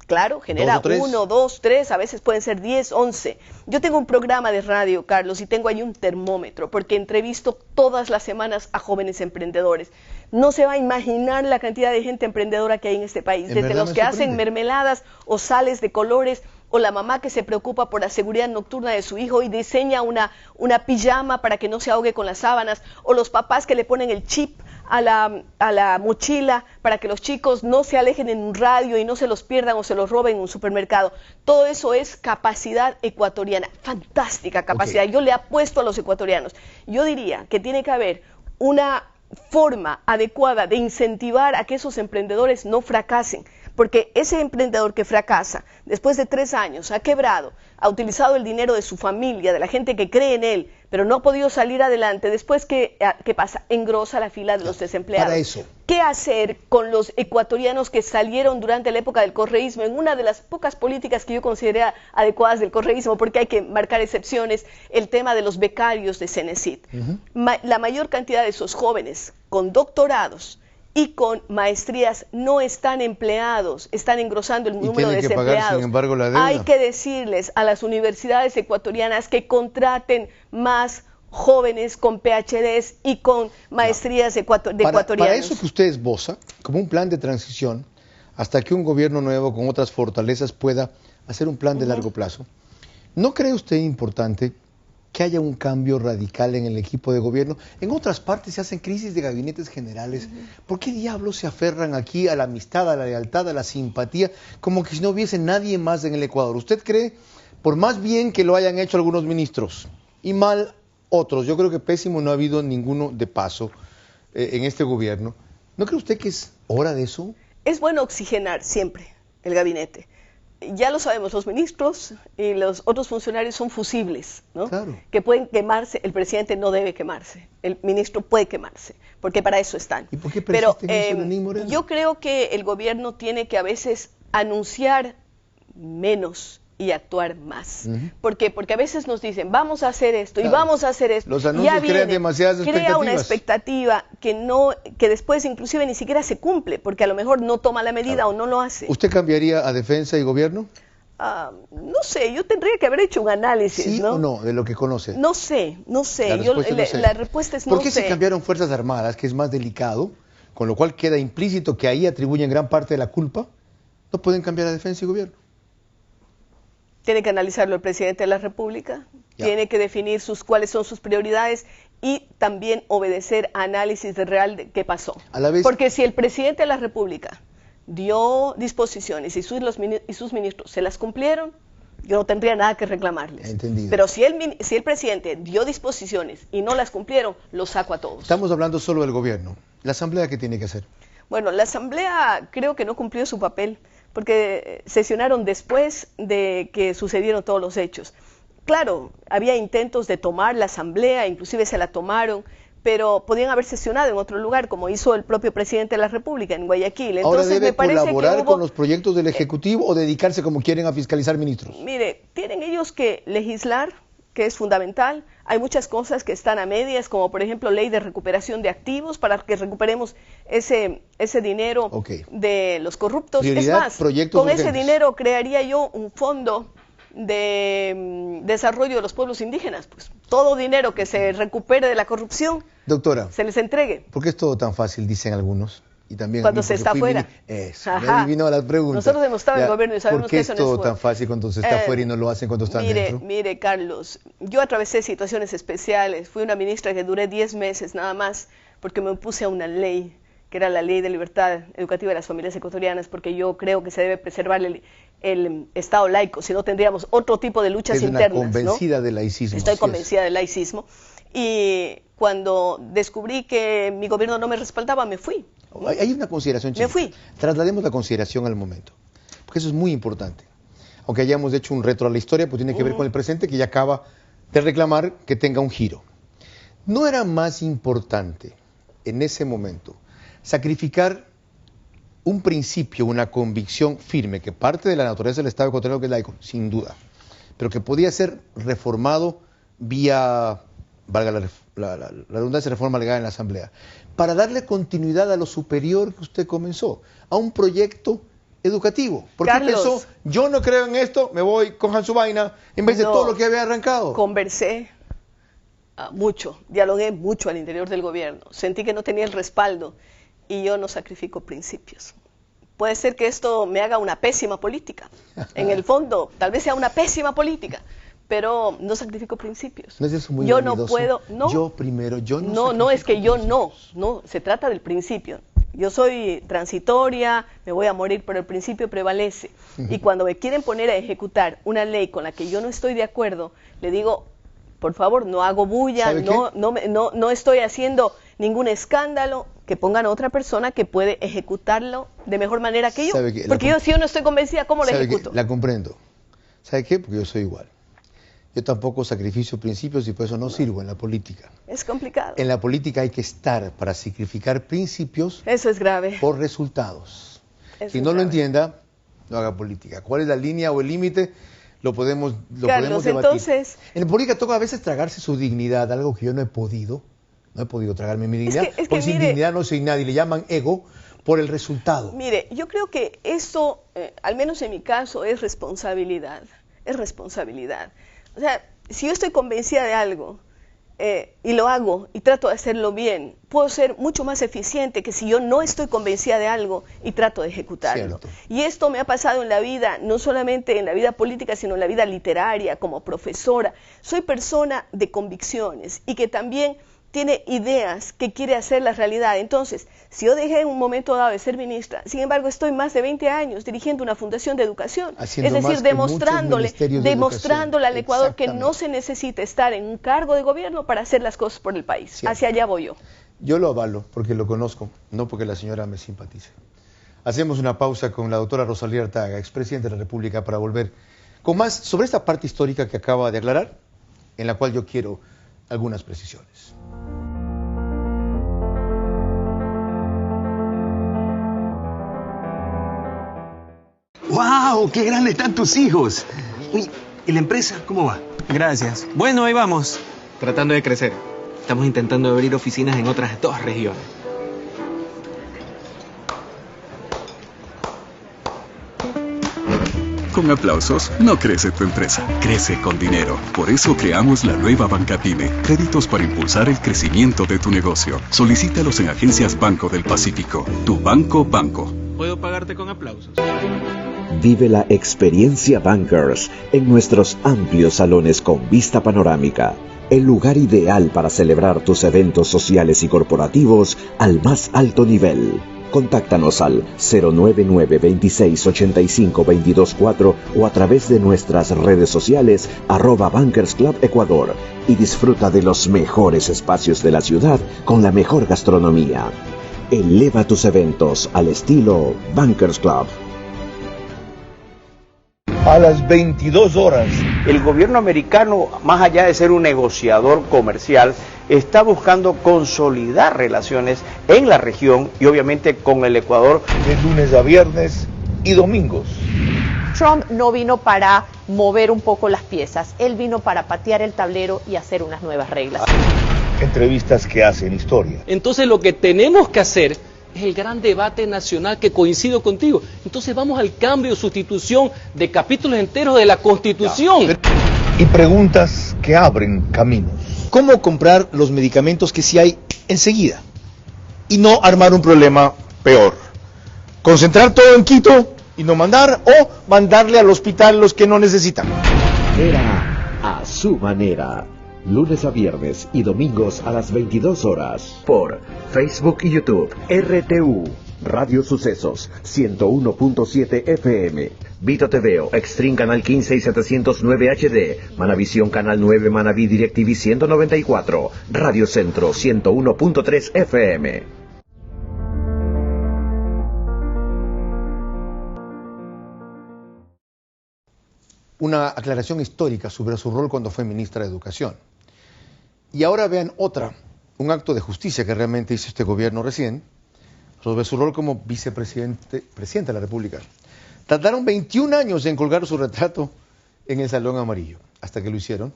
claro, genera 1, 2, 3, a veces pueden ser 10, 11. Yo tengo un programa de radio, Carlos, y tengo ahí un termómetro, porque entrevisto todas las semanas a jóvenes emprendedores. No se va a imaginar la cantidad de gente emprendedora que hay en este país, desde los que hacen mermeladas o sales de colores, o la mamá que se preocupa por la seguridad nocturna de su hijo y diseña una pijama para que no se ahogue con las sábanas, o los papás que le ponen el chip a la mochila para que los chicos no se alejen en un radio y no se los pierdan o se los roben en un supermercado. Todo eso es capacidad ecuatoriana, fantástica capacidad. Yo le apuesto a los ecuatorianos. Yo diría que tiene que haber una forma adecuada de incentivar a que esos emprendedores no fracasen, porque ese emprendedor que fracasa, después de 3 años, ha quebrado, ha utilizado el dinero de su familia, de la gente que cree en él, pero no ha podido salir adelante, después ¿qué pasa? Engrosa la fila de los desempleados. Para eso. ¿Qué hacer con los ecuatorianos que salieron durante la época del correísmo? En una de las pocas políticas que yo consideré adecuadas del correísmo, porque hay que marcar excepciones, el tema de los becarios de Cenecit. La mayor cantidad de esos jóvenes con doctorados y con maestrías no están empleados, están engrosando el número de desempleados. Pagar, sin embargo, la deuda. Hay que decirles a las universidades ecuatorianas que contraten más jóvenes con PhDs y con maestrías de ecuatorianos. Para eso que usted esboza, como un plan de transición, hasta que un gobierno nuevo con otras fortalezas pueda hacer un plan de largo plazo, ¿no cree usted importante que haya un cambio radical en el equipo de gobierno? En otras partes se hacen crisis de gabinetes generales. ¿Por qué diablos se aferran aquí a la amistad, a la lealtad, a la simpatía, como que si no hubiese nadie más en el Ecuador? ¿Usted cree, por más bien que lo hayan hecho algunos ministros y mal otros, yo creo que pésimo no ha habido ninguno de paso en este gobierno, ¿no cree usted que es hora de eso? Es bueno oxigenar siempre el gabinete. Ya lo sabemos, los ministros y los otros funcionarios son fusibles, ¿no? Claro. Que pueden quemarse. El presidente no debe quemarse, el ministro puede quemarse, porque para eso están. ¿Y por qué persisten en eso, Lenín Moreno? Yo creo que el gobierno tiene que a veces anunciar menos y actuar más. ¿Por qué? Porque a veces nos dicen, vamos a hacer esto y vamos a hacer esto. Los anuncios crean demasiadas expectativas. Crea una expectativa que después inclusive ni siquiera se cumple, porque a lo mejor no toma la medida o no lo hace. ¿Usted cambiaría a defensa y gobierno? No sé, yo tendría que haber hecho un análisis, ¿Sí ¿no? o no, de lo que conoce? No sé. La respuesta es no sé. ¿Por qué se cambiaron Fuerzas Armadas, que es más delicado, con lo cual queda implícito que ahí atribuyen gran parte de la culpa? ¿No pueden cambiar a Defensa y Gobierno? Tiene que analizarlo el presidente de la República, tiene que definir cuáles son sus prioridades y también obedecer a análisis real de qué pasó. A la vez, porque si el presidente de la República dio disposiciones y sus ministros se las cumplieron, yo no tendría nada que reclamarles. Entendido. Pero si el presidente dio disposiciones y no las cumplieron, los saco a todos. Estamos hablando solo del gobierno. ¿La Asamblea qué tiene que hacer? Bueno, la Asamblea creo que no cumplió su papel, porque sesionaron después de que sucedieron todos los hechos. Claro, había intentos de tomar la Asamblea, inclusive se la tomaron, pero podían haber sesionado en otro lugar, como hizo el propio presidente de la República en Guayaquil. Entonces, ahora debe me parece colaborar que hubo, con los proyectos del Ejecutivo o dedicarse como quieren a fiscalizar ministros. Mire, tienen ellos que legislar, que es fundamental. Hay muchas cosas que están a medias, como por ejemplo ley de recuperación de activos para que recuperemos ese dinero de los corruptos. Prioridad, es más, con urgentes. ese dinero crearía yo un fondo de desarrollo de los pueblos indígenas. Pues todo dinero que se recupere de la corrupción, doctora, se les entregue. ¿Por qué es todo tan fácil, dicen algunos? Y también cuando se está afuera. Eso, me adivino las preguntas. Nosotros hemos estado en el gobierno y sabemos que eso no es ¿Por qué es todo tan fácil cuando se está afuera y no lo hacen cuando están dentro? Mire, Carlos, yo atravesé situaciones especiales. Fui una ministra que duré 10 meses nada más porque me opuse a una ley, que era la Ley de Libertad Educativa de las Familias Ecuatorianas, porque yo creo que se debe preservar el Estado laico, si no tendríamos otro tipo de luchas internas. Es una convencida del laicismo. Estoy convencida del laicismo. Y cuando descubrí que mi gobierno no me respaldaba, me fui. Hay una consideración chiquita. Me fui. Traslademos la consideración al momento, porque eso es muy importante. Aunque hayamos hecho un retro a la historia, pues tiene que ver con el presente, que ya acaba de reclamar que tenga un giro. ¿No era más importante en ese momento sacrificar un principio, una convicción firme, que parte de la naturaleza del Estado ecuatoriano, que es laico, sin duda, pero que podía ser reformado vía, valga la redundancia, reforma legal en la Asamblea, para darle continuidad a lo superior que usted comenzó, a un proyecto educativo? Porque pensó, yo no creo en esto, me voy, cojan su vaina, en vez de todo lo que había arrancado. Conversé mucho, dialogué mucho al interior del gobierno, sentí que no tenía el respaldo y yo no sacrifico principios. Puede ser que esto me haga una pésima política, en el fondo, tal vez sea una pésima política, pero no sacrifico principios. ¿No es eso muy yo vanidoso? No puedo, no. Yo primero, yo no es que yo no, se trata del principio. Yo soy transitoria, me voy a morir, pero el principio prevalece. Y cuando me quieren poner a ejecutar una ley con la que yo no estoy de acuerdo, le digo, por favor, no hago bulla, no estoy haciendo ningún escándalo, que pongan a otra persona que puede ejecutarlo de mejor manera que yo. Porque si yo no estoy convencida, ¿cómo lo ejecuto? La comprendo. ¿Sabe qué? Porque yo soy igual. Yo tampoco sacrificio principios y por eso no sirvo en la política. Es complicado. En la política hay que estar para sacrificar principios. Eso es grave. Por resultados. Si no lo entienda, no haga política. ¿Cuál es la línea o el límite? Lo podemos debatir. Entonces, en política toca a veces tragarse su dignidad, algo que yo no he podido. No he podido tragarme mi dignidad. Porque sin dignidad no soy nadie. Le llaman ego por el resultado. Mire, yo creo que eso, al menos en mi caso, es responsabilidad. Es responsabilidad. O sea, si yo estoy convencida de algo y lo hago y trato de hacerlo bien, puedo ser mucho más eficiente que si yo no estoy convencida de algo y trato de ejecutarlo. Cierto. Y esto me ha pasado en la vida, no solamente en la vida política, sino en la vida literaria, como profesora. Soy persona de convicciones y que también tiene ideas que quiere hacer la realidad. Entonces, si yo dejé en un momento dado de ser ministra, sin embargo estoy más de 20 años dirigiendo una fundación de educación, es decir, demostrándole al Ecuador que no se necesita estar en un cargo de gobierno para hacer las cosas por el país. Cierto. Hacia allá voy yo. Yo lo avalo porque lo conozco, no porque la señora me simpatice. Hacemos una pausa con la doctora Rosalía Artaga, expresidenta de la República, para volver con más sobre esta parte histórica que acaba de aclarar, en la cual yo quiero algunas precisiones. ¡Wow! ¡Qué grandes están tus hijos! Uy, ¿y la empresa cómo va? Gracias. Bueno, ahí vamos. Tratando de crecer. Estamos intentando abrir oficinas en otras 2 regiones. con aplausos no crece tu empresa, crece con dinero. Por eso creamos la nueva Banca Pyme, créditos para impulsar el crecimiento de tu negocio. Solicítalos en agencias Banco del Pacífico. Tu banco. ¿Puedo pagarte con aplausos? Vive la experiencia Bankers en nuestros amplios salones con vista panorámica. El lugar ideal para celebrar tus eventos sociales y corporativos al más alto nivel. Contáctanos al 099-2685-224 o a través de nuestras redes sociales @Bankers Club Ecuador y disfruta de los mejores espacios de la ciudad con la mejor gastronomía. Eleva tus eventos al estilo Bankers Club. A las 22 horas. El gobierno americano, más allá de ser un negociador comercial, está buscando consolidar relaciones en la región y obviamente con el Ecuador. De lunes a viernes y domingos. Trump no vino para mover un poco las piezas, él vino para patear el tablero y hacer unas nuevas reglas. Entrevistas que hacen historia. Entonces lo que tenemos que hacer es el gran debate nacional, que coincido contigo. Entonces vamos al cambio, sustitución de capítulos enteros de la Constitución. Y preguntas que abren caminos. ¿Cómo comprar los medicamentos que sí hay enseguida? Y no armar un problema peor. Concentrar todo en Quito y no mandar, o mandarle al hospital los que no necesitan. Vera a su manera. Lunes a viernes y domingos a las 22 horas. Por Facebook y YouTube. RTU. Radio Sucesos 101.7 FM. Vito TVO, Extreme Canal 15 y 709 HD. Manavisión Canal 9, Manaví DirecTV 194. Radio Centro 101.3 FM. Una aclaración histórica sobre su rol cuando fue ministra de Educación. Y ahora vean un acto de justicia que realmente hizo este gobierno recién, sobre su rol como presidente de la República. Tardaron 21 años en colgar su retrato en el Salón Amarillo, hasta que lo hicieron,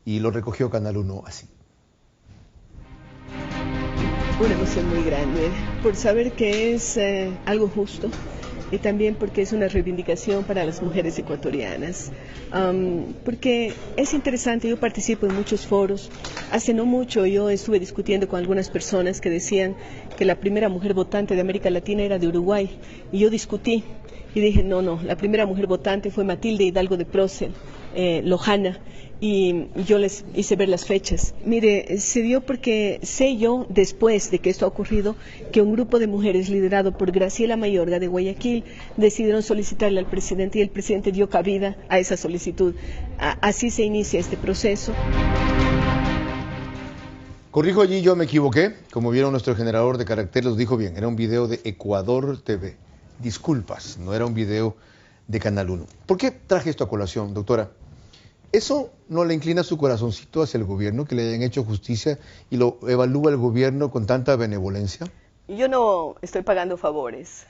y lo recogió Canal 1 así. Una emoción muy grande, por saber que es algo justo, y también porque es una reivindicación para las mujeres ecuatorianas, porque es interesante. Yo participo en muchos foros. Hace no mucho yo estuve discutiendo con algunas personas que decían que la primera mujer votante de América Latina era de Uruguay, y yo discutí y dije no, la primera mujer votante fue Matilde Hidalgo de Procel, Lojana, y yo les hice ver las fechas. Mire, se dio porque sé yo, después de que esto ha ocurrido, que un grupo de mujeres liderado por Graciela Mayorga de Guayaquil decidieron solicitarle al presidente, y el presidente dio cabida a esa solicitud. Así se inicia este proceso. Corrijo allí, yo me equivoqué. Como vieron, nuestro generador de caracteres los dijo bien. Era un video de Ecuador TV. Disculpas, no era un video de Canal 1. ¿Por qué traje esto a colación, doctora? ¿Eso no le inclina su corazoncito hacia el gobierno, que le hayan hecho justicia y lo evalúa el gobierno con tanta benevolencia? Yo no estoy pagando favores,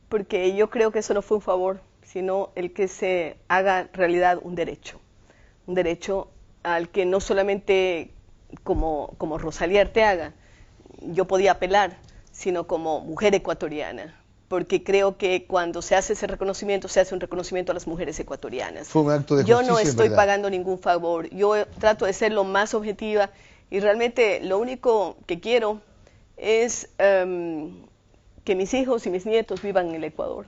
porque yo creo que eso no fue un favor, sino el que se haga realidad un derecho al que no solamente como Rosalía Arteaga yo podía apelar, sino como mujer ecuatoriana, porque creo que cuando se hace ese reconocimiento, se hace un reconocimiento a las mujeres ecuatorianas. Fue un acto de justicia. Yo no estoy pagando ningún favor, yo trato de ser lo más objetiva, y realmente lo único que quiero es que mis hijos y mis nietos vivan en el Ecuador,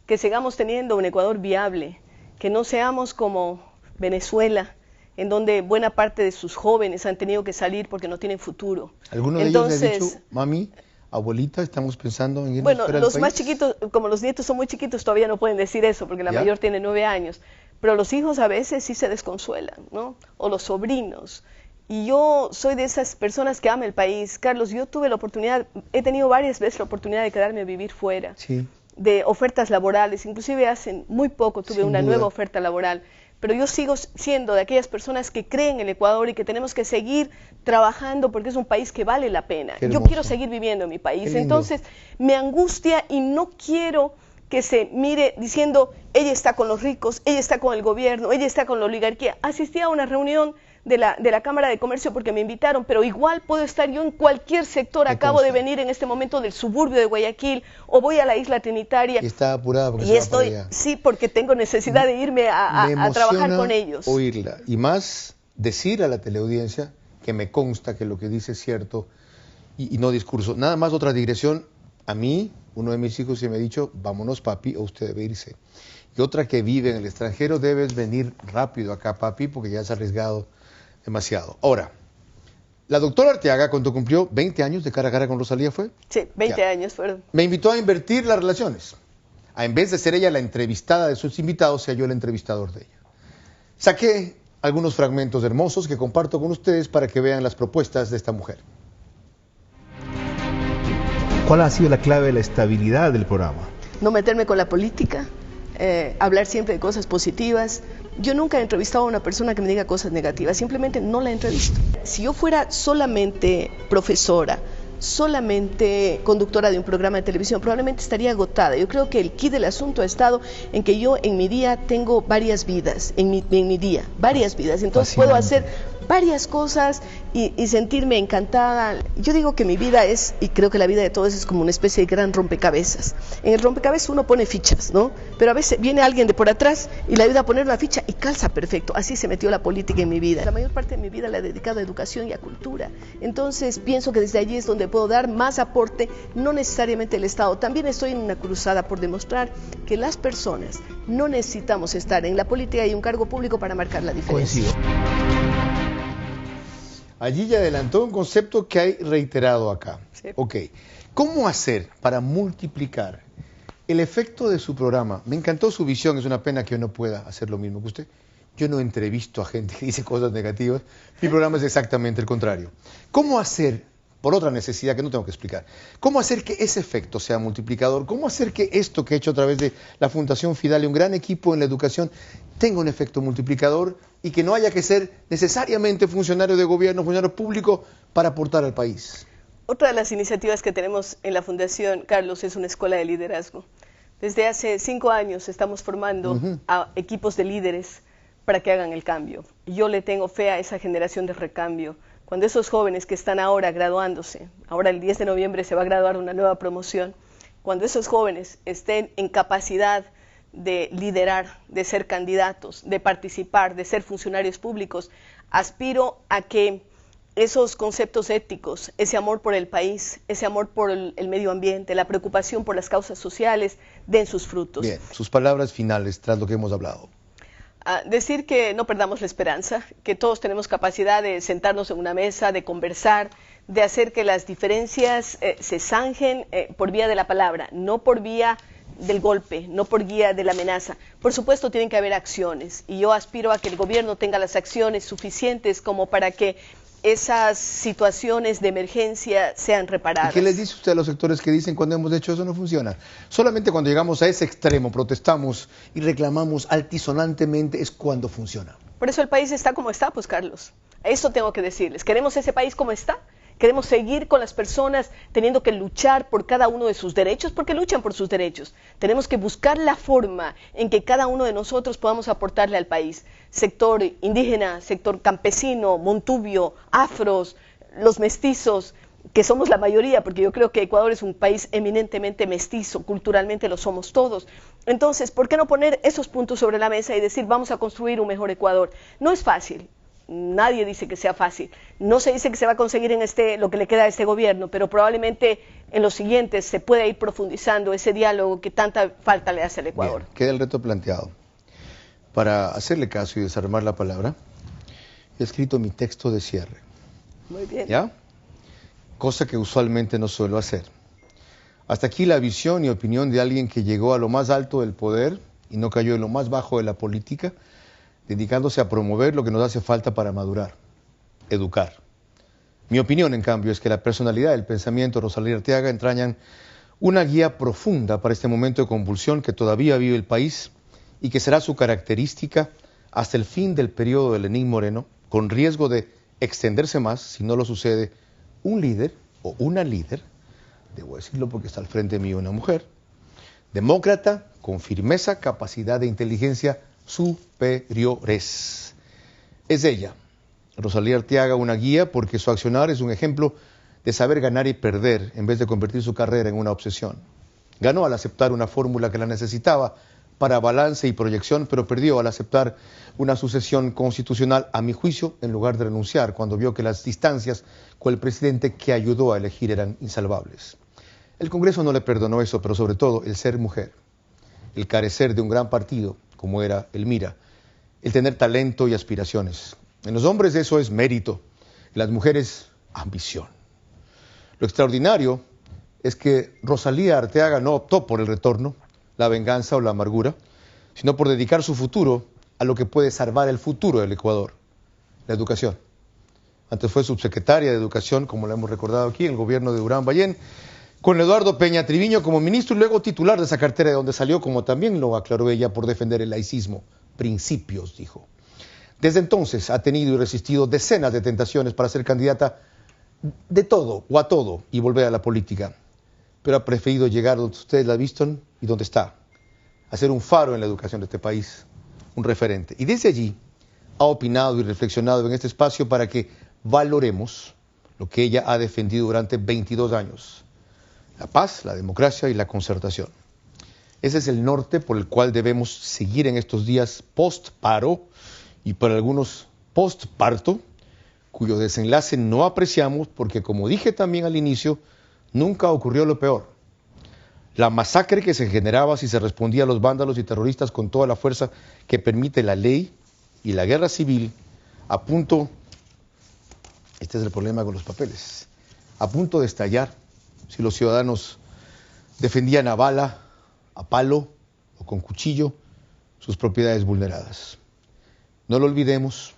que sigamos teniendo un Ecuador viable, que no seamos como Venezuela, en donde buena parte de sus jóvenes han tenido que salir porque no tienen futuro. ¿Alguno de ellos le ha dicho, mami, abuelita, estamos pensando en irnos bueno, fuera los del más país? chiquitos, como los nietos son muy chiquitos, todavía no pueden decir eso, porque la mayor tiene 9 años, pero los hijos a veces sí se desconsuelan, ¿no? O los sobrinos. Y yo soy de esas personas que ama el país. Carlos, yo tuve la oportunidad, he tenido varias veces la oportunidad de quedarme a vivir fuera, de ofertas laborales, inclusive hace muy poco tuve una nueva oferta laboral. Pero yo sigo siendo de aquellas personas que creen en el Ecuador y que tenemos que seguir trabajando porque es un país que vale la pena. Yo quiero seguir viviendo en mi país, entonces me angustia y no quiero que se mire diciendo, ella está con los ricos, ella está con el gobierno, ella está con la oligarquía. Asistí a una reunión de la Cámara de Comercio porque me invitaron, pero igual puedo estar yo en cualquier sector. Acabo de venir en este momento del suburbio de Guayaquil, o voy a la Isla Trinitaria. Y está apurada porque y se va estoy, para allá. sí, porque tengo necesidad de irme a trabajar con ellos. Oírla, y más decir a la teleaudiencia que me consta que lo que dice es cierto y no discurso. Nada más otra digresión. A mí, uno de mis hijos se me ha dicho, vámonos papi, o usted debe irse. Y otra que vive en el extranjero, debes venir rápido acá papi, porque ya has arriesgado demasiado. Ahora, la doctora Arteaga, cuando cumplió 20 años de cara a cara con Rosalía, ¿fue? Sí, 20 años fueron. Me invitó a invertir las relaciones. En vez de ser ella la entrevistada de sus invitados, sea yo el entrevistador de ella. Saqué algunos fragmentos hermosos que comparto con ustedes para que vean las propuestas de esta mujer. ¿Cuál ha sido la clave de la estabilidad del programa? No meterme con la política, hablar siempre de cosas positivas. Yo nunca he entrevistado a una persona que me diga cosas negativas, simplemente no la entrevisto. Si yo fuera solamente profesora, solamente conductora de un programa de televisión, probablemente estaría agotada. Yo creo que el quid del asunto ha estado en que yo en mi día tengo varias vidas, en mi día, varias vidas. Entonces puedo hacer varias cosas y sentirme encantada. Yo digo que mi vida es, y creo que la vida de todos es como una especie de gran rompecabezas. En el rompecabezas uno pone fichas, ¿no? Pero a veces viene alguien de por atrás y le ayuda a poner una ficha y calza perfecto. Así se metió la política en mi vida. La mayor parte de mi vida la he dedicado a educación y a cultura. Entonces pienso que desde allí es donde puedo dar más aporte, no necesariamente el Estado. También estoy en una cruzada por demostrar que las personas no necesitamos estar en la política y un cargo público para marcar la diferencia. Coincido. Allí ya adelantó un concepto que hay reiterado acá. Sí. Ok, ¿cómo hacer para multiplicar el efecto de su programa? Me encantó su visión, es una pena que yo no pueda hacer lo mismo que usted. Yo no entrevisto a gente que dice cosas negativas, mi programa es exactamente el contrario. ¿Cómo hacer, por otra necesidad que no tengo que explicar, cómo hacer que ese efecto sea multiplicador? ¿Cómo hacer que esto que he hecho a través de la Fundación Fidal y un gran equipo en la educación tenga un efecto multiplicador y que no haya que ser necesariamente funcionario de gobierno, funcionario público para aportar al país? Otra de las iniciativas que tenemos en la Fundación, Carlos, es una escuela de liderazgo. Desde hace 5 años estamos formando a equipos de líderes para que hagan el cambio. Yo le tengo fe a esa generación de recambio. Cuando esos jóvenes que están ahora graduándose, ahora el 10 de noviembre se va a graduar una nueva promoción, cuando esos jóvenes estén en capacidad de liderar, de ser candidatos, de participar, de ser funcionarios públicos, aspiro a que esos conceptos éticos, ese amor por el país, ese amor por el medio ambiente, la preocupación por las causas sociales, den sus frutos. Bien, sus palabras finales tras lo que hemos hablado. Decir que no perdamos la esperanza, que todos tenemos capacidad de sentarnos en una mesa, de conversar, de hacer que las diferencias se zanjen por vía de la palabra, no por vía del golpe, no por vía de la amenaza. Por supuesto tienen que haber acciones y yo aspiro a que el gobierno tenga las acciones suficientes como para que esas situaciones de emergencia sean reparadas. ¿Y qué les dice usted a los sectores que dicen cuando hemos hecho eso no funciona? Solamente cuando llegamos a ese extremo, protestamos y reclamamos altisonantemente es cuando funciona. Por eso el país está como está, pues Carlos. Eso tengo que decirles. ¿Queremos ese país como está? ¿Queremos seguir con las personas teniendo que luchar por cada uno de sus derechos? Porque luchan por sus derechos. Tenemos que buscar la forma en que cada uno de nosotros podamos aportarle al país. Sector indígena, sector campesino, montubio, afros, los mestizos, que somos la mayoría, porque yo creo que Ecuador es un país eminentemente mestizo, culturalmente lo somos todos. Entonces, ¿por qué no poner esos puntos sobre la mesa y decir vamos a construir un mejor Ecuador? No es fácil. Nadie dice que sea fácil. No se dice que se va a conseguir en lo que le queda a este gobierno, pero probablemente en los siguientes se pueda ir profundizando ese diálogo que tanta falta le hace al Ecuador. Bien, queda el reto planteado. Para hacerle caso y desarmar la palabra, he escrito mi texto de cierre. Muy bien. ¿Ya? Cosa que usualmente no suelo hacer. Hasta aquí la visión y opinión de alguien que llegó a lo más alto del poder y no cayó en lo más bajo de la política, dedicándose a promover lo que nos hace falta para madurar, educar. Mi opinión, en cambio, es que la personalidad y el pensamiento de Rosalía Arteaga entrañan una guía profunda para este momento de convulsión que todavía vive el país y que será su característica hasta el fin del periodo de Lenín Moreno, con riesgo de extenderse más si no lo sucede un líder o una líder, debo decirlo porque está al frente mío una mujer, demócrata, con firmeza, capacidad de inteligencia superiores. Es ella, Rosalía Arteaga, una guía porque su accionar es un ejemplo de saber ganar y perder en vez de convertir su carrera en una obsesión. Ganó al aceptar una fórmula que la necesitaba para balance y proyección, pero perdió al aceptar una sucesión constitucional, a mi juicio, en lugar de renunciar cuando vio que las distancias con el presidente que ayudó a elegir eran insalvables. El Congreso no le perdonó eso, pero sobre todo el ser mujer, el carecer de un gran partido, como era el MIRA, el tener talento y aspiraciones. En los hombres eso es mérito, en las mujeres ambición. Lo extraordinario es que Rosalía Arteaga no optó por el retorno, la venganza o la amargura, sino por dedicar su futuro a lo que puede salvar el futuro del Ecuador, la educación. Antes fue subsecretaria de Educación, como lo hemos recordado aquí, en el gobierno de Durán Ballén, con Eduardo Peña Triviño como ministro y luego titular de esa cartera de donde salió, como también lo aclaró ella, por defender el laicismo. Principios, dijo. Desde entonces ha tenido y resistido decenas de tentaciones para ser candidata de todo o a todo y volver a la política. Pero ha preferido llegar donde ustedes la han visto y donde está, a ser un faro en la educación de este país, un referente. Y desde allí ha opinado y reflexionado en este espacio para que valoremos lo que ella ha defendido durante 22 años. La paz, la democracia y la concertación. Ese es el norte por el cual debemos seguir en estos días post-paro y para algunos post-parto, cuyo desenlace no apreciamos porque, como dije también al inicio, nunca ocurrió lo peor. La masacre que se generaba si se respondía a los vándalos y terroristas con toda la fuerza que permite la ley y la guerra civil, a punto, este es el problema con los papeles, a punto de estallar si los ciudadanos defendían a bala, a palo o con cuchillo sus propiedades vulneradas. No lo olvidemos,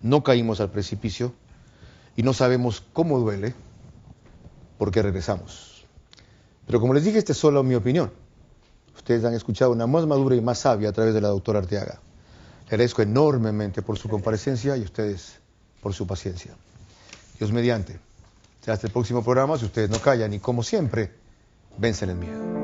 no caímos al precipicio y no sabemos cómo duele porque regresamos. Pero como les dije, esta es solo mi opinión. Ustedes han escuchado una más madura y más sabia a través de la doctora Arteaga. Le agradezco enormemente por su comparecencia y a ustedes por su paciencia. Dios mediante. Hasta el próximo programa, si ustedes no callan y como siempre, vencen el miedo.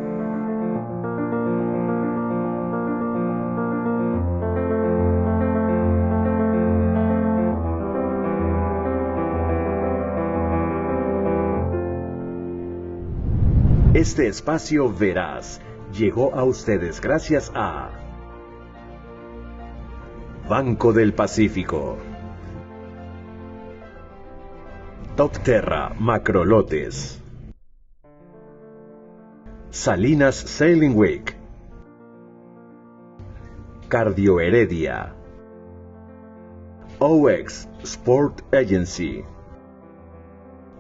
Este espacio Veraz llegó a ustedes gracias a Banco del Pacífico, Docterra Macrolotes, Salinas Sailing Week, Cardio Heredia, OX Sport Agency,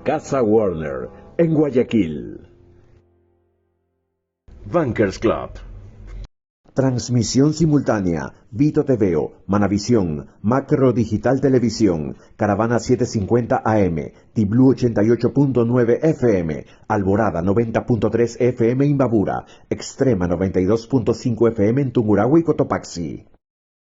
Casa Warner en Guayaquil, Bankers Club. Transmisión simultánea, Vito TVO, Manavisión, Macro Digital Televisión, Caravana 750 AM, Tiblu 88.9 FM, Alborada 90.3 FM Imbabura, Extrema 92.5 FM en Tungurahua y Cotopaxi.